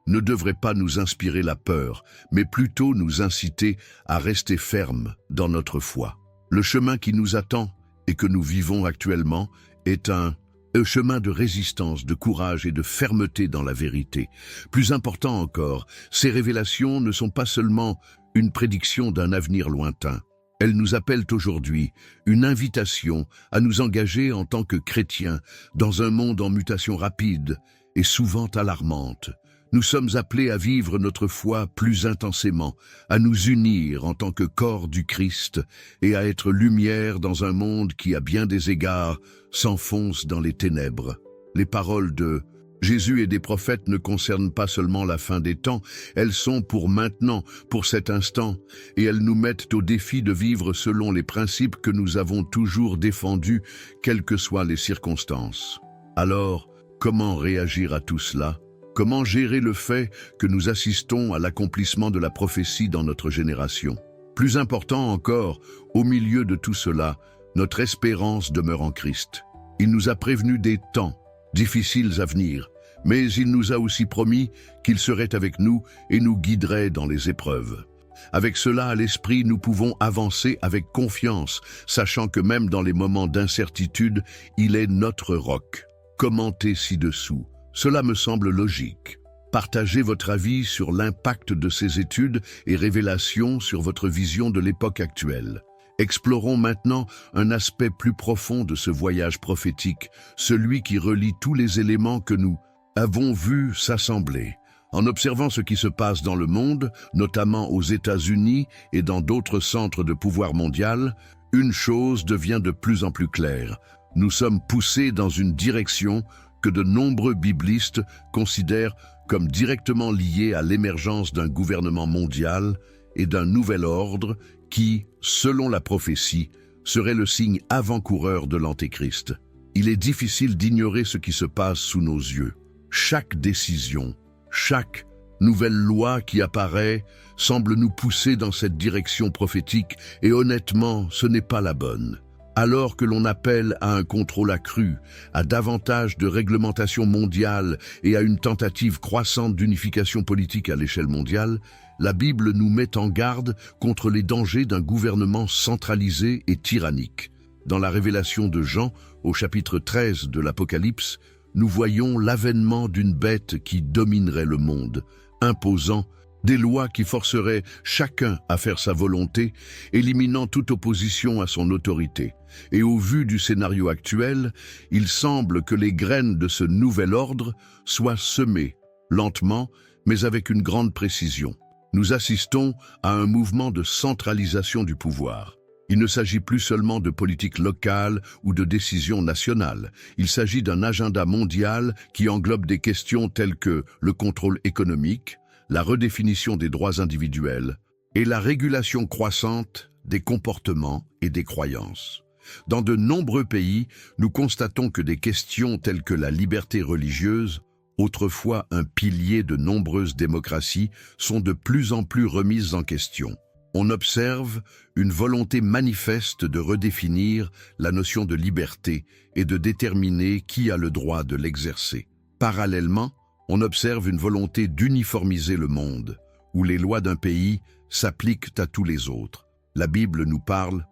ne devrait pas nous inspirer la peur, mais plutôt nous inciter à rester fermes dans notre foi. Le chemin qui nous attend et que nous vivons actuellement est un chemin de résistance, de courage et de fermeté dans la vérité. Plus important encore, ces révélations ne sont pas seulement une prédiction d'un avenir lointain. Elles nous appellent aujourd'hui une invitation à nous engager en tant que chrétiens dans un monde en mutation rapide et souvent alarmante. Nous sommes appelés à vivre notre foi plus intensément, à nous unir en tant que corps du Christ et à être lumière dans un monde qui, à bien des égards, s'enfonce dans les ténèbres. Les paroles de Jésus et des prophètes ne concernent pas seulement la fin des temps, elles sont pour maintenant, pour cet instant, et elles nous mettent au défi de vivre selon les principes que nous avons toujours défendus, quelles que soient les circonstances. Alors, comment réagir à tout cela ? Comment gérer le fait que nous assistons à l'accomplissement de la prophétie dans notre génération? Plus important encore, au milieu de tout cela, notre espérance demeure en Christ. Il nous a prévenus des temps difficiles à venir, mais il nous a aussi promis qu'il serait avec nous et nous guiderait dans les épreuves. Avec cela à l'esprit, nous pouvons avancer avec confiance, sachant que même dans les moments d'incertitude, il est notre roc. Commentez ci-dessous. Cela me semble logique. Partagez votre avis sur l'impact de ces études et révélations sur votre vision de l'époque actuelle. Explorons maintenant un aspect plus profond de ce voyage prophétique, celui qui relie tous les éléments que nous avons vus s'assembler. En observant ce qui se passe dans le monde, notamment aux États-Unis et dans d'autres centres de pouvoir mondial, une chose devient de plus en plus claire. Nous sommes poussés dans une direction que de nombreux biblistes considèrent comme directement liée à l'émergence d'un gouvernement mondial et d'un nouvel ordre qui, selon la prophétie, serait le signe avant-coureur de l'Antéchrist. Il est difficile d'ignorer ce qui se passe sous nos yeux. Chaque décision, chaque nouvelle loi qui apparaît semble nous pousser dans cette direction prophétique et honnêtement, ce n'est pas la bonne. Alors que l'on appelle à un contrôle accru, à davantage de réglementation mondiale et à une tentative croissante d'unification politique à l'échelle mondiale, la Bible nous met en garde contre les dangers d'un gouvernement centralisé et tyrannique. Dans la révélation de Jean, au chapitre 13 de l'Apocalypse, nous voyons l'avènement d'une bête qui dominerait le monde, imposant des lois qui forceraient chacun à faire sa volonté, éliminant toute opposition à son autorité. Et au vu du scénario actuel, il semble que les graines de ce nouvel ordre soient semées, lentement, mais avec une grande précision. Nous assistons à un mouvement de centralisation du pouvoir. Il ne s'agit plus seulement de politique locale ou de décisions nationales. Il s'agit d'un agenda mondial qui englobe des questions telles que le contrôle économique, la redéfinition des droits individuels et la régulation croissante des comportements et des croyances. Dans de nombreux pays, nous constatons que des questions telles que la liberté religieuse, autrefois un pilier de nombreuses démocraties, sont de plus en plus remises en question. on observe une volonté manifeste de redéfinir la notion de liberté et de déterminer qui a le droit de l'exercer. Parallèlement, on observe une volonté d'uniformiser le monde, où les lois d'un pays s'appliquent à tous les autres. La Bible nous parle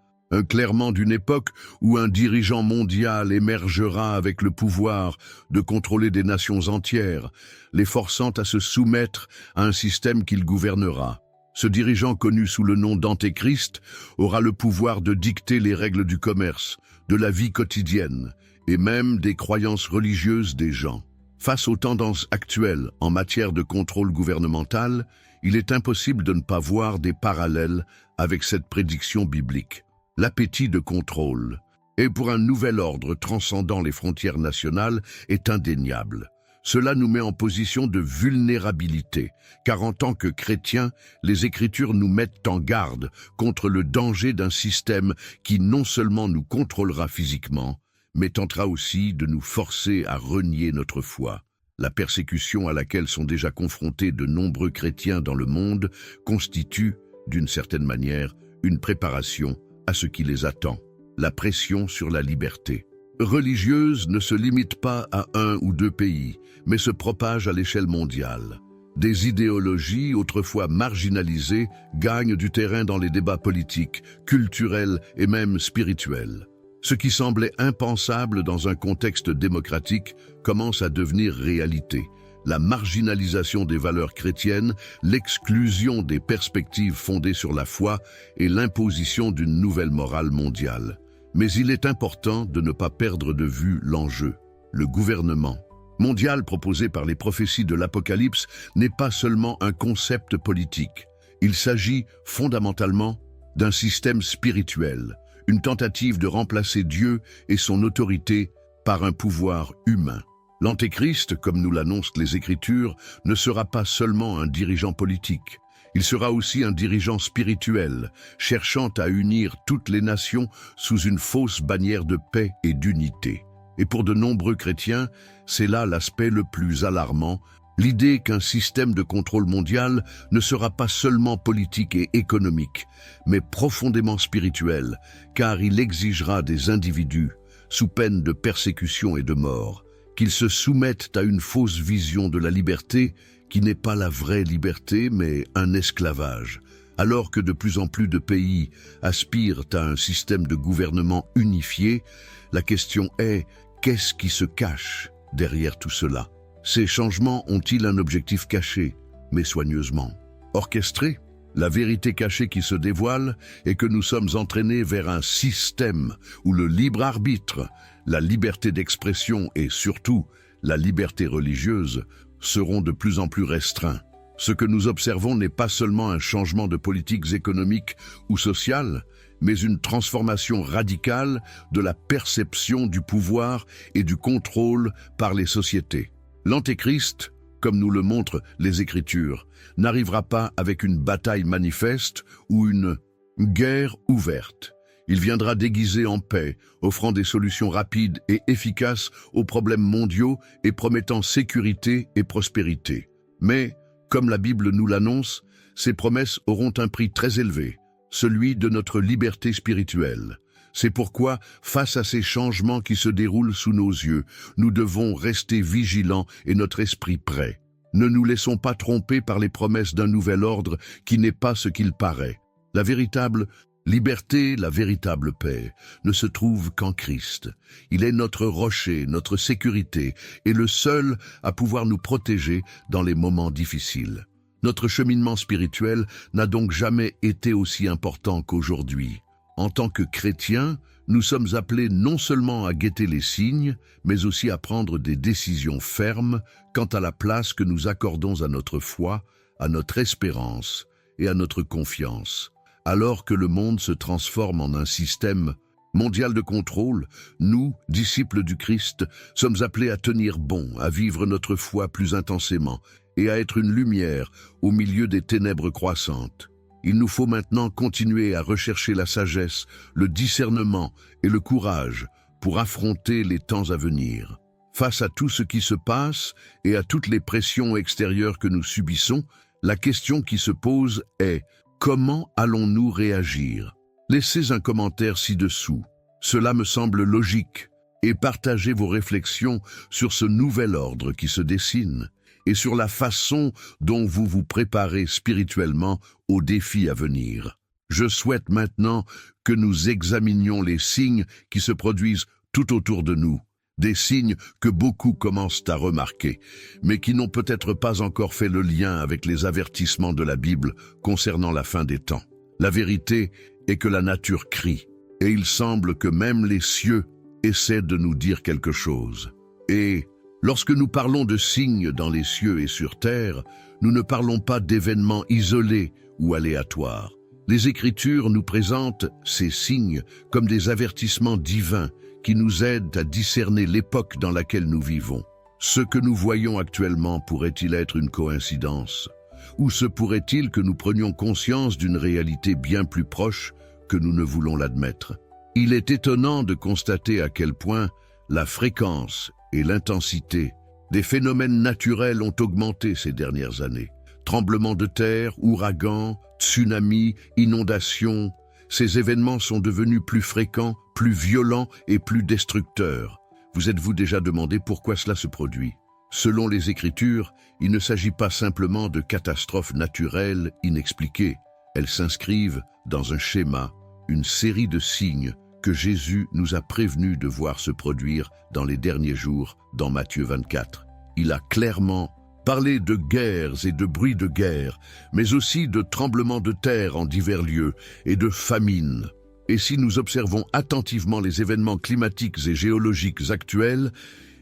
clairement d'une époque où un dirigeant mondial émergera avec le pouvoir de contrôler des nations entières, les forçant à se soumettre à un système qu'il gouvernera. Ce dirigeant connu sous le nom d'Antéchrist aura le pouvoir de dicter les règles du commerce, de la vie quotidienne et même des croyances religieuses des gens. Face aux tendances actuelles en matière de contrôle gouvernemental, il est impossible de ne pas voir des parallèles avec cette prédiction biblique. L'appétit de contrôle, et pour un nouvel ordre transcendant les frontières nationales, est indéniable. Cela nous met en position de vulnérabilité, car en tant que chrétiens, les Écritures nous mettent en garde contre le danger d'un système qui non seulement nous contrôlera physiquement, mais tentera aussi de nous forcer à renier notre foi. La persécution à laquelle sont déjà confrontés de nombreux chrétiens dans le monde constitue, d'une certaine manière, une préparation à ce qui les attend. La pression sur la liberté religieuse ne se limite pas à un ou deux pays, mais se propage à l'échelle mondiale. Des idéologies autrefois marginalisées gagnent du terrain dans les débats politiques, culturels et même spirituels. Ce qui semblait impensable dans un contexte démocratique commence à devenir réalité. La marginalisation des valeurs chrétiennes, l'exclusion des perspectives fondées sur la foi et l'imposition d'une nouvelle morale mondiale. Mais il est important de ne pas perdre de vue l'enjeu. Le gouvernement mondial proposé par les prophéties de l'Apocalypse n'est pas seulement un concept politique. Il s'agit fondamentalement d'un système spirituel, une tentative de remplacer Dieu et son autorité par un pouvoir humain. L'Antéchrist, comme nous l'annoncent les Écritures, ne sera pas seulement un dirigeant politique. Il sera aussi un dirigeant spirituel, cherchant à unir toutes les nations sous une fausse bannière de paix et d'unité. Et pour de nombreux chrétiens, c'est là l'aspect le plus alarmant, l'idée qu'un système de contrôle mondial ne sera pas seulement politique et économique, mais profondément spirituel, car il exigera des individus, sous peine de persécution et de mort, qu'ils se soumettent à une fausse vision de la liberté qui n'est pas la vraie liberté mais un esclavage. Alors que de plus en plus de pays aspirent à un système de gouvernement unifié, la question est qu'est-ce qui se cache derrière tout cela? Ces changements ont-ils un objectif caché, mais soigneusement orchestré? La vérité cachée qui se dévoile est que nous sommes entraînés vers un système où le libre arbitre, la liberté d'expression et surtout la liberté religieuse seront de plus en plus restreints. Ce que nous observons n'est pas seulement un changement de politiques économiques ou sociales, mais une transformation radicale de la perception du pouvoir et du contrôle par les sociétés. L'Antéchrist, comme nous le montrent les Écritures, n'arrivera pas avec une bataille manifeste ou une guerre ouverte. Il viendra déguisé en paix, offrant des solutions rapides et efficaces aux problèmes mondiaux et promettant sécurité et prospérité. Mais, comme la Bible nous l'annonce, ces promesses auront un prix très élevé, celui de notre liberté spirituelle. C'est pourquoi, face à ces changements qui se déroulent sous nos yeux, nous devons rester vigilants et notre esprit prêt. Ne nous laissons pas tromper par les promesses d'un nouvel ordre qui n'est pas ce qu'il paraît. La véritable liberté, la véritable paix, ne se trouve qu'en Christ. Il est notre rocher, notre sécurité, et le seul à pouvoir nous protéger dans les moments difficiles. Notre cheminement spirituel n'a donc jamais été aussi important qu'aujourd'hui. En tant que chrétiens, nous sommes appelés non seulement à guetter les signes, mais aussi à prendre des décisions fermes quant à la place que nous accordons à notre foi, à notre espérance et à notre confiance. Alors que le monde se transforme en un système mondial de contrôle, nous, disciples du Christ, sommes appelés à tenir bon, à vivre notre foi plus intensément et à être une lumière au milieu des ténèbres croissantes. Il nous faut maintenant continuer à rechercher la sagesse, le discernement et le courage pour affronter les temps à venir. Face à tout ce qui se passe et à toutes les pressions extérieures que nous subissons, la question qui se pose est: Comment allons-nous réagir? Laissez un commentaire ci-dessous. Cela me semble logique. Et partagez vos réflexions sur ce nouvel ordre qui se dessine et sur la façon dont vous vous préparez spirituellement aux défis à venir. Je souhaite maintenant que nous examinions les signes qui se produisent tout autour de nous, des signes que beaucoup commencent à remarquer, mais qui n'ont peut-être pas encore fait le lien avec les avertissements de la Bible concernant la fin des temps. La vérité est que la nature crie, et il semble que même les cieux essaient de nous dire quelque chose. Et lorsque nous parlons de signes dans les cieux et sur terre, nous ne parlons pas d'événements isolés ou aléatoires. Les Écritures nous présentent ces signes comme des avertissements divins qui nous aident à discerner l'époque dans laquelle nous vivons. Ce que nous voyons actuellement pourrait-il être une coïncidence? Ou se pourrait-il que nous prenions conscience d'une réalité bien plus proche que nous ne voulons l'admettre? Il est étonnant de constater à quel point la fréquence et l'intensité des phénomènes naturels ont augmenté ces dernières années. Tremblements de terre, ouragans, tsunamis, inondations, ces événements sont devenus plus fréquents, plus violents et plus destructeurs. Vous êtes-vous déjà demandé pourquoi cela se produit? Selon les Écritures, il ne s'agit pas simplement de catastrophes naturelles inexpliquées. Elles s'inscrivent dans un schéma, une série de signes que Jésus nous a prévenus de voir se produire dans les derniers jours dans Matthieu 24. Il a clairement parlé de guerres et de bruits de guerre, mais aussi de tremblements de terre en divers lieux et de famines. Et si nous observons attentivement les événements climatiques et géologiques actuels,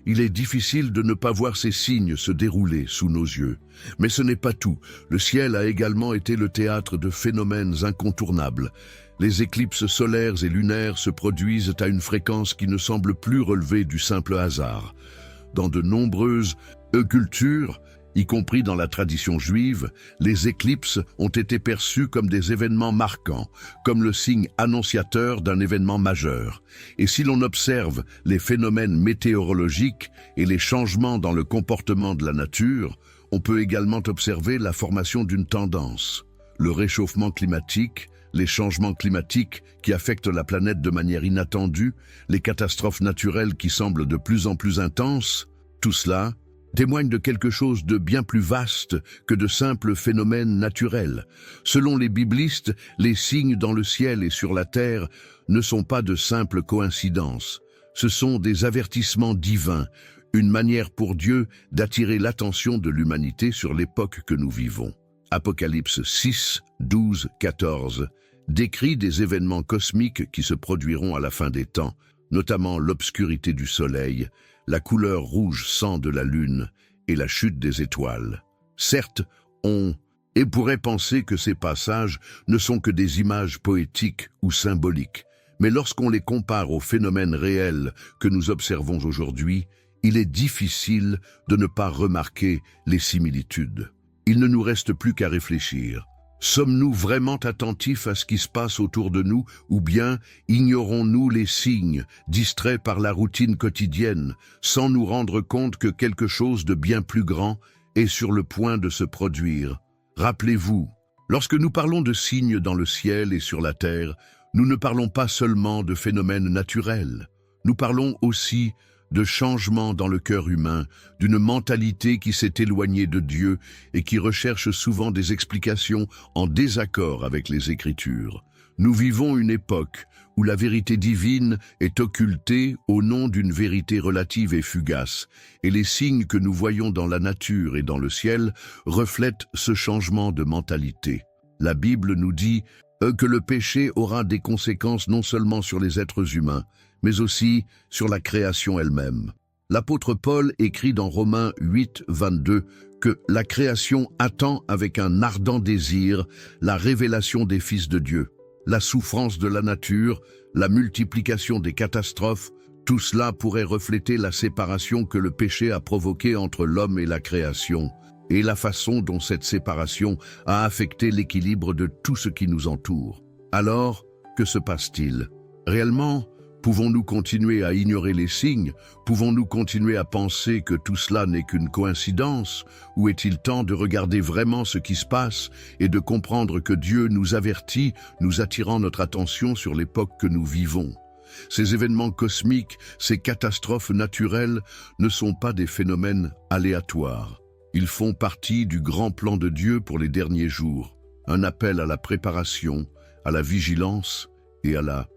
il est difficile de ne pas voir ces signes se dérouler sous nos yeux. Mais ce n'est pas tout. Le ciel a également été le théâtre de phénomènes incontournables. Les éclipses solaires et lunaires se produisent à une fréquence qui ne semble plus relever du simple hasard. Dans de nombreuses cultures, y compris dans la tradition juive, les éclipses ont été perçues comme des événements marquants, comme le signe annonciateur d'un événement majeur. Et si l'on observe les phénomènes météorologiques et les changements dans le comportement de la nature, on peut également observer la formation d'une tendance. Le réchauffement climatique, les changements climatiques qui affectent la planète de manière inattendue, les catastrophes naturelles qui semblent de plus en plus intenses, tout cela témoigne de quelque chose de bien plus vaste que de simples phénomènes naturels. Selon les biblistes, les signes dans le ciel et sur la terre ne sont pas de simples coïncidences. Ce sont des avertissements divins, une manière pour Dieu d'attirer l'attention de l'humanité sur l'époque que nous vivons. Apocalypse 6, 12, 14 décrit des événements cosmiques qui se produiront à la fin des temps, notamment l'obscurité du soleil, la couleur rouge sang de la lune et la chute des étoiles. Certes, on pourrait penser que ces passages ne sont que des images poétiques ou symboliques, mais lorsqu'on les compare aux phénomènes réels que nous observons aujourd'hui, il est difficile de ne pas remarquer les similitudes. Il ne nous reste plus qu'à réfléchir. Sommes-nous vraiment attentifs à ce qui se passe autour de nous ou bien ignorons-nous les signes, distraits par la routine quotidienne, sans nous rendre compte que quelque chose de bien plus grand est sur le point de se produire? Rappelez-vous, lorsque nous parlons de signes dans le ciel et sur la terre, nous ne parlons pas seulement de phénomènes naturels. Nous parlons aussi de changements dans le cœur humain, d'une mentalité qui s'est éloignée de Dieu et qui recherche souvent des explications en désaccord avec les Écritures. Nous vivons une époque où la vérité divine est occultée au nom d'une vérité relative et fugace, et les signes que nous voyons dans la nature et dans le ciel reflètent ce changement de mentalité. La Bible nous dit que le péché aura des conséquences non seulement sur les êtres humains, mais aussi sur la création elle-même. L'apôtre Paul écrit dans Romains 8, 22 que la création attend avec un ardent désir la révélation des fils de Dieu. La souffrance de la nature, la multiplication des catastrophes, tout cela pourrait refléter la séparation que le péché a provoquée entre l'homme et la création, et la façon dont cette séparation a affecté l'équilibre de tout ce qui nous entoure. Alors, que se passe-t-il? Réellement, Pouvons-nous continuer à ignorer les signes? Pouvons-nous continuer à penser que tout cela n'est qu'une coïncidence? Ou est-il temps de regarder vraiment ce qui se passe et de comprendre que Dieu nous avertit, nous attirant notre attention sur l'époque que nous vivons? Ces événements cosmiques, ces catastrophes naturelles ne sont pas des phénomènes aléatoires. Ils font partie du grand plan de Dieu pour les derniers jours. Un appel à la préparation, à la vigilance et à la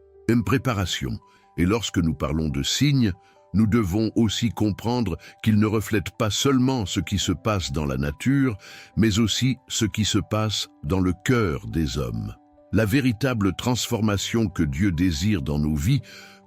préparation. Et lorsque nous parlons de signes, nous devons aussi comprendre qu'ils ne reflètent pas seulement ce qui se passe dans la nature, mais aussi ce qui se passe dans le cœur des hommes. La véritable transformation que Dieu désire dans nos vies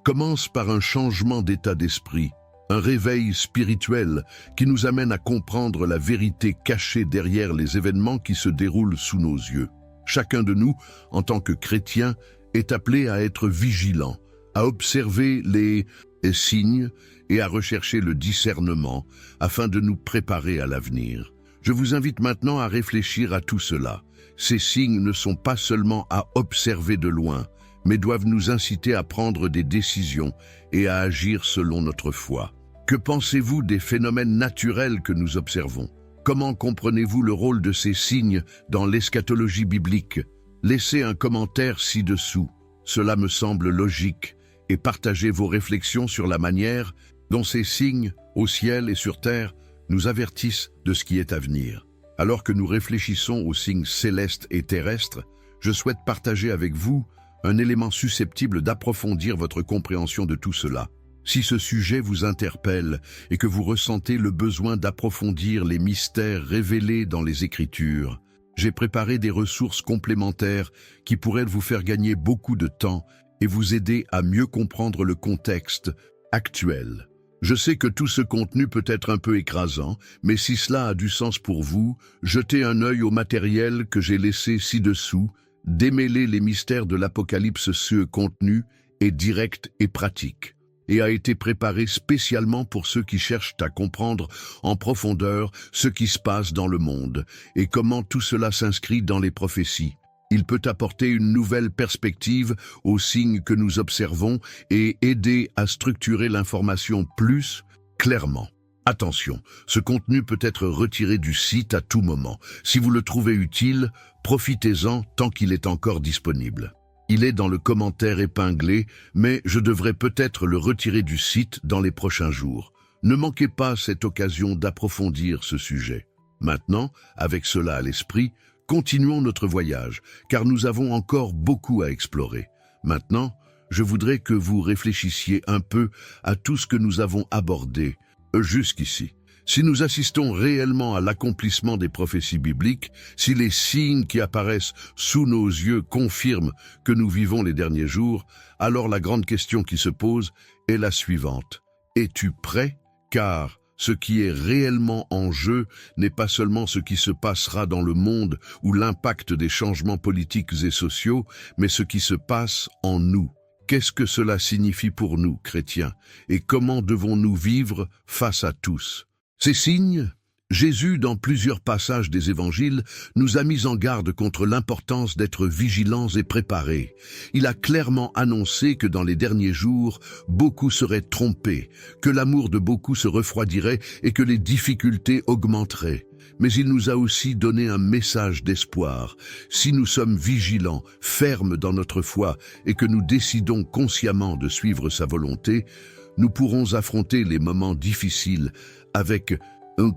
commence par un changement d'état d'esprit, un réveil spirituel qui nous amène à comprendre la vérité cachée derrière les événements qui se déroulent sous nos yeux. Chacun de nous, en tant que chrétien, est appelé à être vigilant, à observer les signes et à rechercher le discernement afin de nous préparer à l'avenir. Je vous invite maintenant à réfléchir à tout cela. Ces signes ne sont pas seulement à observer de loin, mais doivent nous inciter à prendre des décisions et à agir selon notre foi. Que pensez-vous des phénomènes naturels que nous observons? Comment comprenez-vous le rôle de ces signes dans l'eschatologie biblique? Laissez un commentaire ci-dessous. Cela me semble logique, et partagez vos réflexions sur la manière dont ces signes, au ciel et sur terre, nous avertissent de ce qui est à venir. Alors que nous réfléchissons aux signes célestes et terrestres, je souhaite partager avec vous un élément susceptible d'approfondir votre compréhension de tout cela. Si ce sujet vous interpelle et que vous ressentez le besoin d'approfondir les mystères révélés dans les Écritures, j'ai préparé des ressources complémentaires qui pourraient vous faire gagner beaucoup de temps et vous aider à mieux comprendre le contexte actuel. Je sais que tout ce contenu peut être un peu écrasant, mais si cela a du sens pour vous, jetez un œil au matériel que j'ai laissé ci-dessous. Démêler les mystères de l'Apocalypse. Ce contenu est direct et pratique, et a été préparé spécialement pour ceux qui cherchent à comprendre en profondeur ce qui se passe dans le monde et comment tout cela s'inscrit dans les prophéties. Il peut apporter une nouvelle perspective aux signes que nous observons et aider à structurer l'information plus clairement. Attention, ce contenu peut être retiré du site à tout moment. Si vous le trouvez utile, profitez-en tant qu'il est encore disponible. Il est dans le commentaire épinglé, mais je devrais peut-être le retirer du site dans les prochains jours. Ne manquez pas cette occasion d'approfondir ce sujet. Maintenant, avec cela à l'esprit, continuons notre voyage, car nous avons encore beaucoup à explorer. Maintenant, je voudrais que vous réfléchissiez un peu à tout ce que nous avons abordé jusqu'ici. Si nous assistons réellement à l'accomplissement des prophéties bibliques, si les signes qui apparaissent sous nos yeux confirment que nous vivons les derniers jours, alors la grande question qui se pose est la suivante. Es-tu prêt? Car ce qui est réellement en jeu n'est pas seulement ce qui se passera dans le monde ou l'impact des changements politiques et sociaux, mais ce qui se passe en nous. Qu'est-ce que cela signifie pour nous, chrétiens, et comment devons-nous vivre face à tous? Ces signes, Jésus, dans plusieurs passages des évangiles, nous a mis en garde contre l'importance d'être vigilants et préparés. Il a clairement annoncé que dans les derniers jours, beaucoup seraient trompés, que l'amour de beaucoup se refroidirait et que les difficultés augmenteraient. Mais il nous a aussi donné un message d'espoir. Si nous sommes vigilants, fermes dans notre foi et que nous décidons consciemment de suivre sa volonté, nous pourrons affronter les moments difficiles avec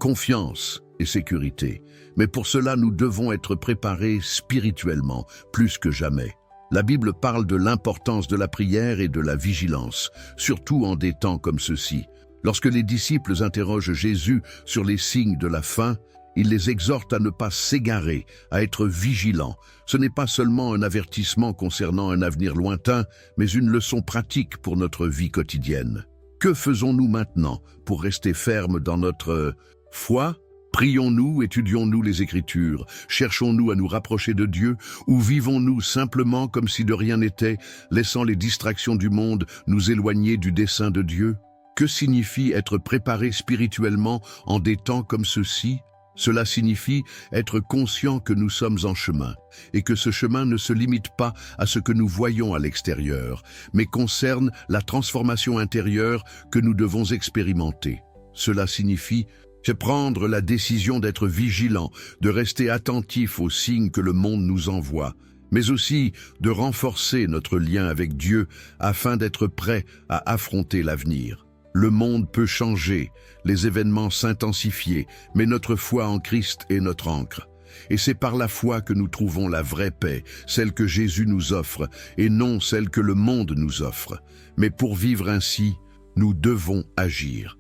confiance et sécurité. Mais pour cela, nous devons être préparés spirituellement, plus que jamais. La Bible parle de l'importance de la prière et de la vigilance, surtout en des temps comme ceux-ci. Lorsque les disciples interrogent Jésus sur les signes de la fin, il les exhorte à ne pas s'égarer, à être vigilants. Ce n'est pas seulement un avertissement concernant un avenir lointain, mais une leçon pratique pour notre vie quotidienne. Que faisons-nous maintenant pour rester fermes dans notre foi? Prions-nous, étudions-nous les Écritures, cherchons-nous à nous rapprocher de Dieu, ou vivons-nous simplement comme si de rien n'était, laissant les distractions du monde nous éloigner du dessein de Dieu? Que signifie être préparé spirituellement en des temps comme ceux-ci? Cela signifie être conscient que nous sommes en chemin et que ce chemin ne se limite pas à ce que nous voyons à l'extérieur, mais concerne la transformation intérieure que nous devons expérimenter. Cela signifie prendre la décision d'être vigilant, de rester attentif aux signes que le monde nous envoie, mais aussi de renforcer notre lien avec Dieu afin d'être prêt à affronter l'avenir. Le monde peut changer, les événements s'intensifier, mais notre foi en Christ est notre ancre. Et c'est par la foi que nous trouvons la vraie paix, celle que Jésus nous offre, et non celle que le monde nous offre. Mais pour vivre ainsi, nous devons agir.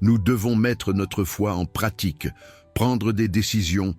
Nous devons mettre notre foi en pratique, prendre des décisions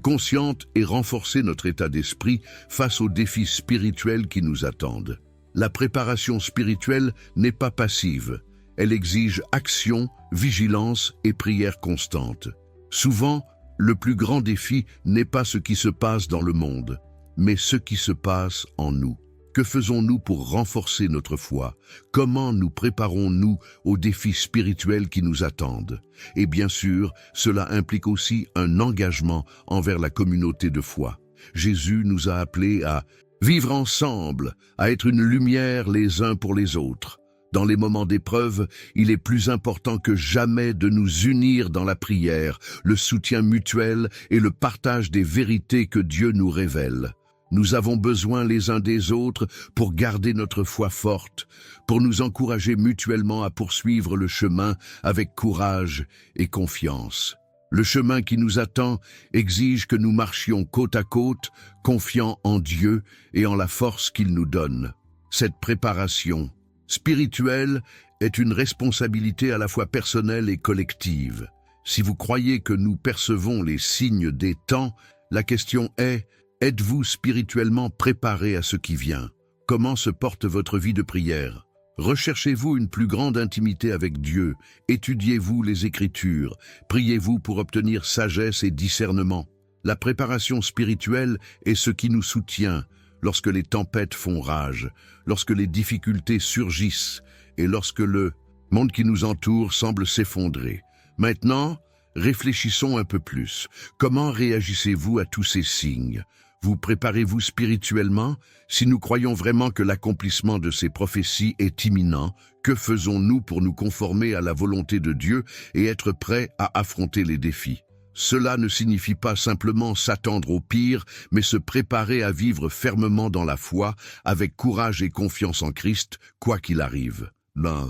conscientes et renforcer notre état d'esprit face aux défis spirituels qui nous attendent. La préparation spirituelle n'est pas passive. Elle exige action, vigilance et prière constante. Souvent, le plus grand défi n'est pas ce qui se passe dans le monde, mais ce qui se passe en nous. Que faisons-nous pour renforcer notre foi? Comment nous préparons-nous aux défis spirituels qui nous attendent? Et bien sûr, cela implique aussi un engagement envers la communauté de foi. Jésus nous a appelés à vivre ensemble, à être une lumière les uns pour les autres. Dans les moments d'épreuve, il est plus important que jamais de nous unir dans la prière, le soutien mutuel et le partage des vérités que Dieu nous révèle. Nous avons besoin les uns des autres pour garder notre foi forte, pour nous encourager mutuellement à poursuivre le chemin avec courage et confiance. Le chemin qui nous attend exige que nous marchions côte à côte, confiants en Dieu et en la force qu'il nous donne. Cette préparation spirituelle est une responsabilité à la fois personnelle et collective. Si vous croyez que nous percevons les signes des temps, la question est: êtes-vous spirituellement préparé à ce qui vient? Comment se porte votre vie de prière? Recherchez-vous une plus grande intimité avec Dieu? Étudiez-vous les Écritures? Priez-vous pour obtenir sagesse et discernement? La préparation spirituelle est ce qui nous soutient lorsque les tempêtes font rage, lorsque les difficultés surgissent et lorsque le monde qui nous entoure semble s'effondrer. Maintenant, réfléchissons un peu plus. Comment réagissez-vous à tous ces signes? Vous préparez-vous spirituellement? Si nous croyons vraiment que l'accomplissement de ces prophéties est imminent, que faisons-nous pour nous conformer à la volonté de Dieu et être prêts à affronter les défis? Cela ne signifie pas simplement s'attendre au pire, mais se préparer à vivre fermement dans la foi, avec courage et confiance en Christ, quoi qu'il arrive. La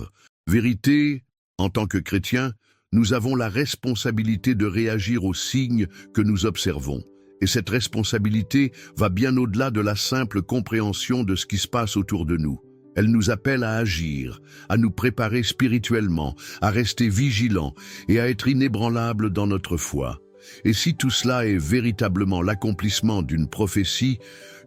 vérité, en tant que chrétiens, nous avons la responsabilité de réagir aux signes que nous observons. Et cette responsabilité va bien au-delà de la simple compréhension de ce qui se passe autour de nous. Elle nous appelle à agir, à nous préparer spirituellement, à rester vigilants et à être inébranlables dans notre foi. Et si tout cela est véritablement l'accomplissement d'une prophétie,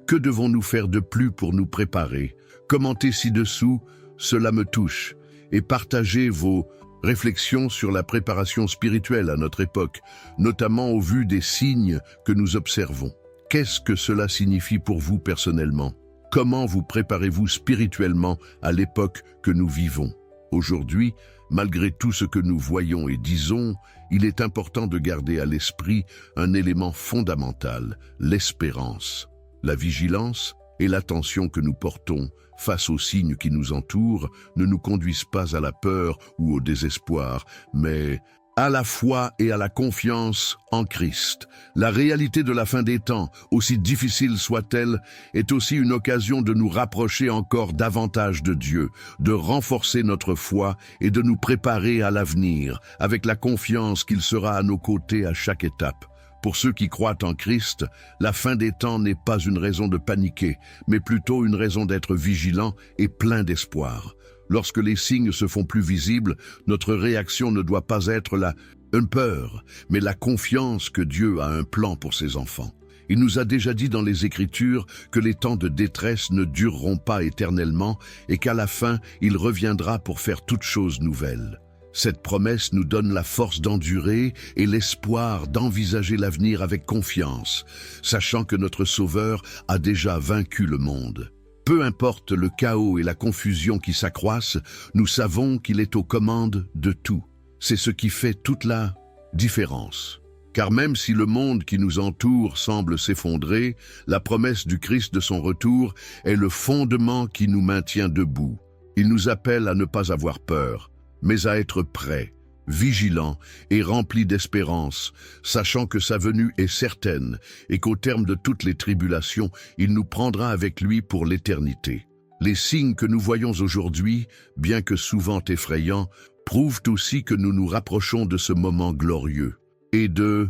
que devons-nous faire de plus pour nous préparer? Commentez ci-dessous, cela me touche, et partagez vos réflexions sur la préparation spirituelle à notre époque, notamment au vu des signes que nous observons. Qu'est-ce que cela signifie pour vous personnellement? Comment vous préparez-vous spirituellement à l'époque que nous vivons? Aujourd'hui, malgré tout ce que nous voyons et disons, il est important de garder à l'esprit un élément fondamental, l'espérance. La vigilance et l'attention que nous portons face aux signes qui nous entourent ne nous conduisent pas à la peur ou au désespoir, mais à la foi et à la confiance en Christ. La réalité de la fin des temps, aussi difficile soit-elle, est aussi une occasion de nous rapprocher encore davantage de Dieu, de renforcer notre foi et de nous préparer à l'avenir, avec la confiance qu'il sera à nos côtés à chaque étape. Pour ceux qui croient en Christ, la fin des temps n'est pas une raison de paniquer, mais plutôt une raison d'être vigilant et plein d'espoir. Lorsque les signes se font plus visibles, notre réaction ne doit pas être une peur, mais la confiance que Dieu a un plan pour ses enfants. Il nous a déjà dit dans les Écritures que les temps de détresse ne dureront pas éternellement et qu'à la fin, il reviendra pour faire toutes choses nouvelles. Cette promesse nous donne la force d'endurer et l'espoir d'envisager l'avenir avec confiance, sachant que notre Sauveur a déjà vaincu le monde. Peu importe le chaos et la confusion qui s'accroissent, nous savons qu'il est aux commandes de tout. C'est ce qui fait toute la différence. Car même si le monde qui nous entoure semble s'effondrer, la promesse du Christ de son retour est le fondement qui nous maintient debout. Il nous appelle à ne pas avoir peur, mais à être prêts, vigilants et remplis d'espérance, sachant que sa venue est certaine et qu'au terme de toutes les tribulations, il nous prendra avec lui pour l'éternité. Les signes que nous voyons aujourd'hui, bien que souvent effrayants, prouvent aussi que nous nous rapprochons de ce moment glorieux. Et de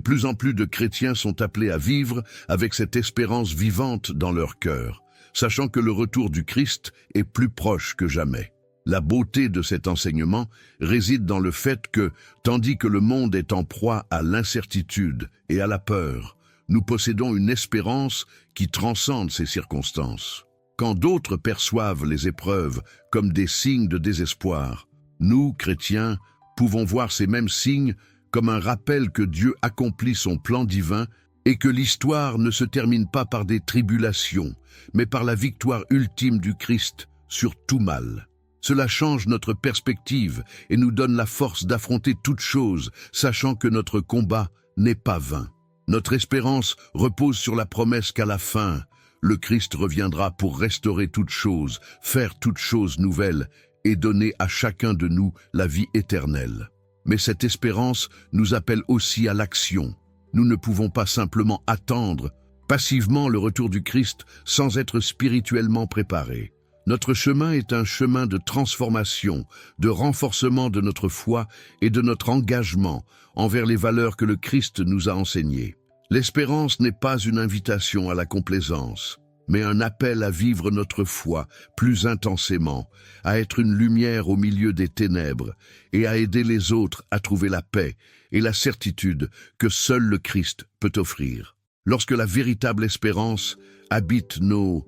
plus en plus de chrétiens sont appelés à vivre avec cette espérance vivante dans leur cœur, sachant que le retour du Christ est plus proche que jamais. La beauté de cet enseignement réside dans le fait que, tandis que le monde est en proie à l'incertitude et à la peur, nous possédons une espérance qui transcende ces circonstances. Quand d'autres perçoivent les épreuves comme des signes de désespoir, nous, chrétiens, pouvons voir ces mêmes signes comme un rappel que Dieu accomplit son plan divin et que l'histoire ne se termine pas par des tribulations, mais par la victoire ultime du Christ sur tout mal. Cela change notre perspective et nous donne la force d'affronter toute chose, sachant que notre combat n'est pas vain. Notre espérance repose sur la promesse qu'à la fin, le Christ reviendra pour restaurer toute chose, faire toute chose nouvelle et donner à chacun de nous la vie éternelle. Mais cette espérance nous appelle aussi à l'action. Nous ne pouvons pas simplement attendre passivement le retour du Christ sans être spirituellement préparés. Notre chemin est un chemin de transformation, de renforcement de notre foi et de notre engagement envers les valeurs que le Christ nous a enseignées. L'espérance n'est pas une invitation à la complaisance, mais un appel à vivre notre foi plus intensément, à être une lumière au milieu des ténèbres et à aider les autres à trouver la paix et la certitude que seul le Christ peut offrir. Lorsque la véritable espérance habite nos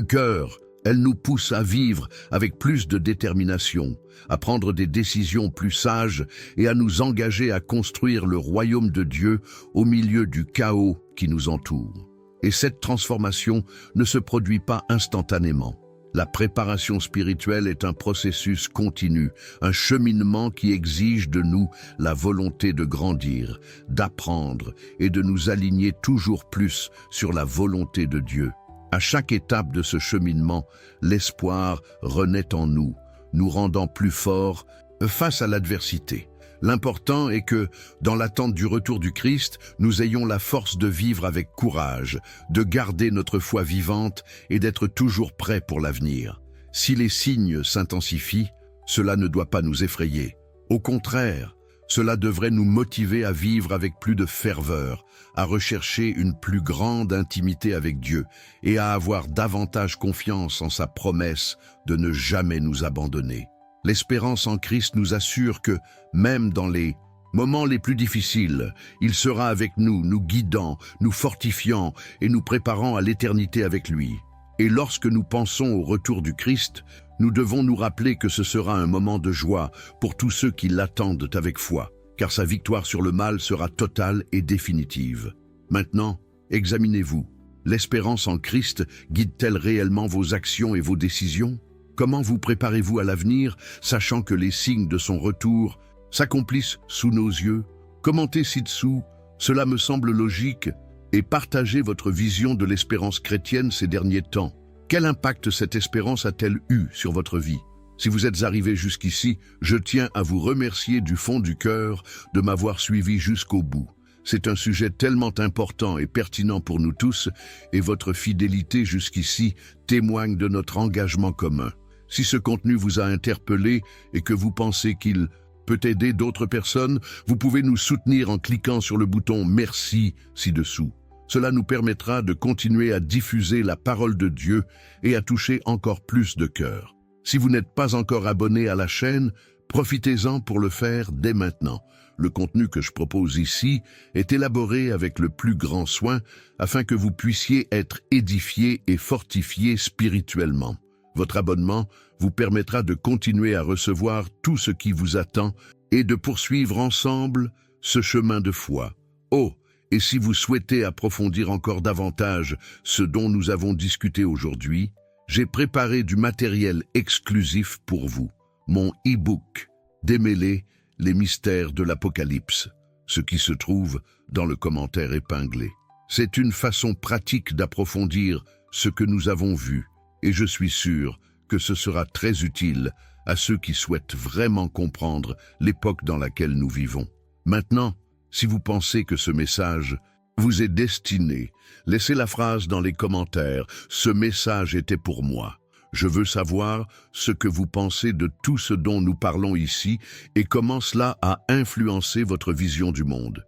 cœurs, elle nous pousse à vivre avec plus de détermination, à prendre des décisions plus sages et à nous engager à construire le royaume de Dieu au milieu du chaos qui nous entoure. Et cette transformation ne se produit pas instantanément. La préparation spirituelle est un processus continu, un cheminement qui exige de nous la volonté de grandir, d'apprendre et de nous aligner toujours plus sur la volonté de Dieu. À chaque étape de ce cheminement, l'espoir renaît en nous, nous rendant plus forts face à l'adversité. L'important est que, dans l'attente du retour du Christ, nous ayons la force de vivre avec courage, de garder notre foi vivante et d'être toujours prêts pour l'avenir. Si les signes s'intensifient, cela ne doit pas nous effrayer. Au contraire, cela devrait nous motiver à vivre avec plus de ferveur, à rechercher une plus grande intimité avec Dieu et à avoir davantage confiance en sa promesse de ne jamais nous abandonner. L'espérance en Christ nous assure que, même dans les moments les plus difficiles, il sera avec nous, nous guidant, nous fortifiant et nous préparant à l'éternité avec lui. Et lorsque nous pensons au retour du Christ, nous devons nous rappeler que ce sera un moment de joie pour tous ceux qui l'attendent avec foi, car sa victoire sur le mal sera totale et définitive. Maintenant, examinez-vous. L'espérance en Christ guide-t-elle réellement vos actions et vos décisions ? Comment vous préparez-vous à l'avenir, sachant que les signes de son retour s'accomplissent sous nos yeux? Commentez ci-dessous, cela me semble logique, et partagez votre vision de l'espérance chrétienne ces derniers temps. Quel impact cette espérance a-t-elle eu sur votre vie? Si vous êtes arrivé jusqu'ici, je tiens à vous remercier du fond du cœur de m'avoir suivi jusqu'au bout. C'est un sujet tellement important et pertinent pour nous tous, et votre fidélité jusqu'ici témoigne de notre engagement commun. Si ce contenu vous a interpellé et que vous pensez qu'il peut aider d'autres personnes, vous pouvez nous soutenir en cliquant sur le bouton « Merci » ci-dessous. Cela nous permettra de continuer à diffuser la parole de Dieu et à toucher encore plus de cœurs. Si vous n'êtes pas encore abonné à la chaîne, profitez-en pour le faire dès maintenant. Le contenu que je propose ici est élaboré avec le plus grand soin afin que vous puissiez être édifiés et fortifiés spirituellement. Votre abonnement vous permettra de continuer à recevoir tout ce qui vous attend et de poursuivre ensemble ce chemin de foi. Oh, et si vous souhaitez approfondir encore davantage ce dont nous avons discuté aujourd'hui, j'ai préparé du matériel exclusif pour vous, mon e-book « Démêler les mystères de l'Apocalypse ». ce qui se trouve dans le commentaire épinglé. C'est une façon pratique d'approfondir ce que nous avons vu, et je suis sûr que ce sera très utile à ceux qui souhaitent vraiment comprendre l'époque dans laquelle nous vivons. Maintenant, si vous pensez que ce message vous est destiné, laissez la phrase dans les commentaires « Ce message était pour moi ». Je veux savoir ce que vous pensez de tout ce dont nous parlons ici et comment cela a influencé votre vision du monde.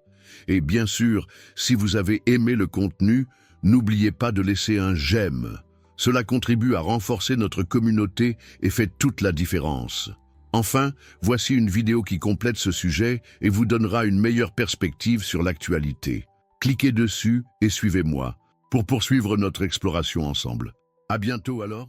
Et bien sûr, si vous avez aimé le contenu, n'oubliez pas de laisser un j'aime. Cela contribue à renforcer notre communauté et fait toute la différence. Enfin, voici une vidéo qui complète ce sujet et vous donnera une meilleure perspective sur l'actualité. Cliquez dessus et suivez-moi pour poursuivre notre exploration ensemble. À bientôt alors.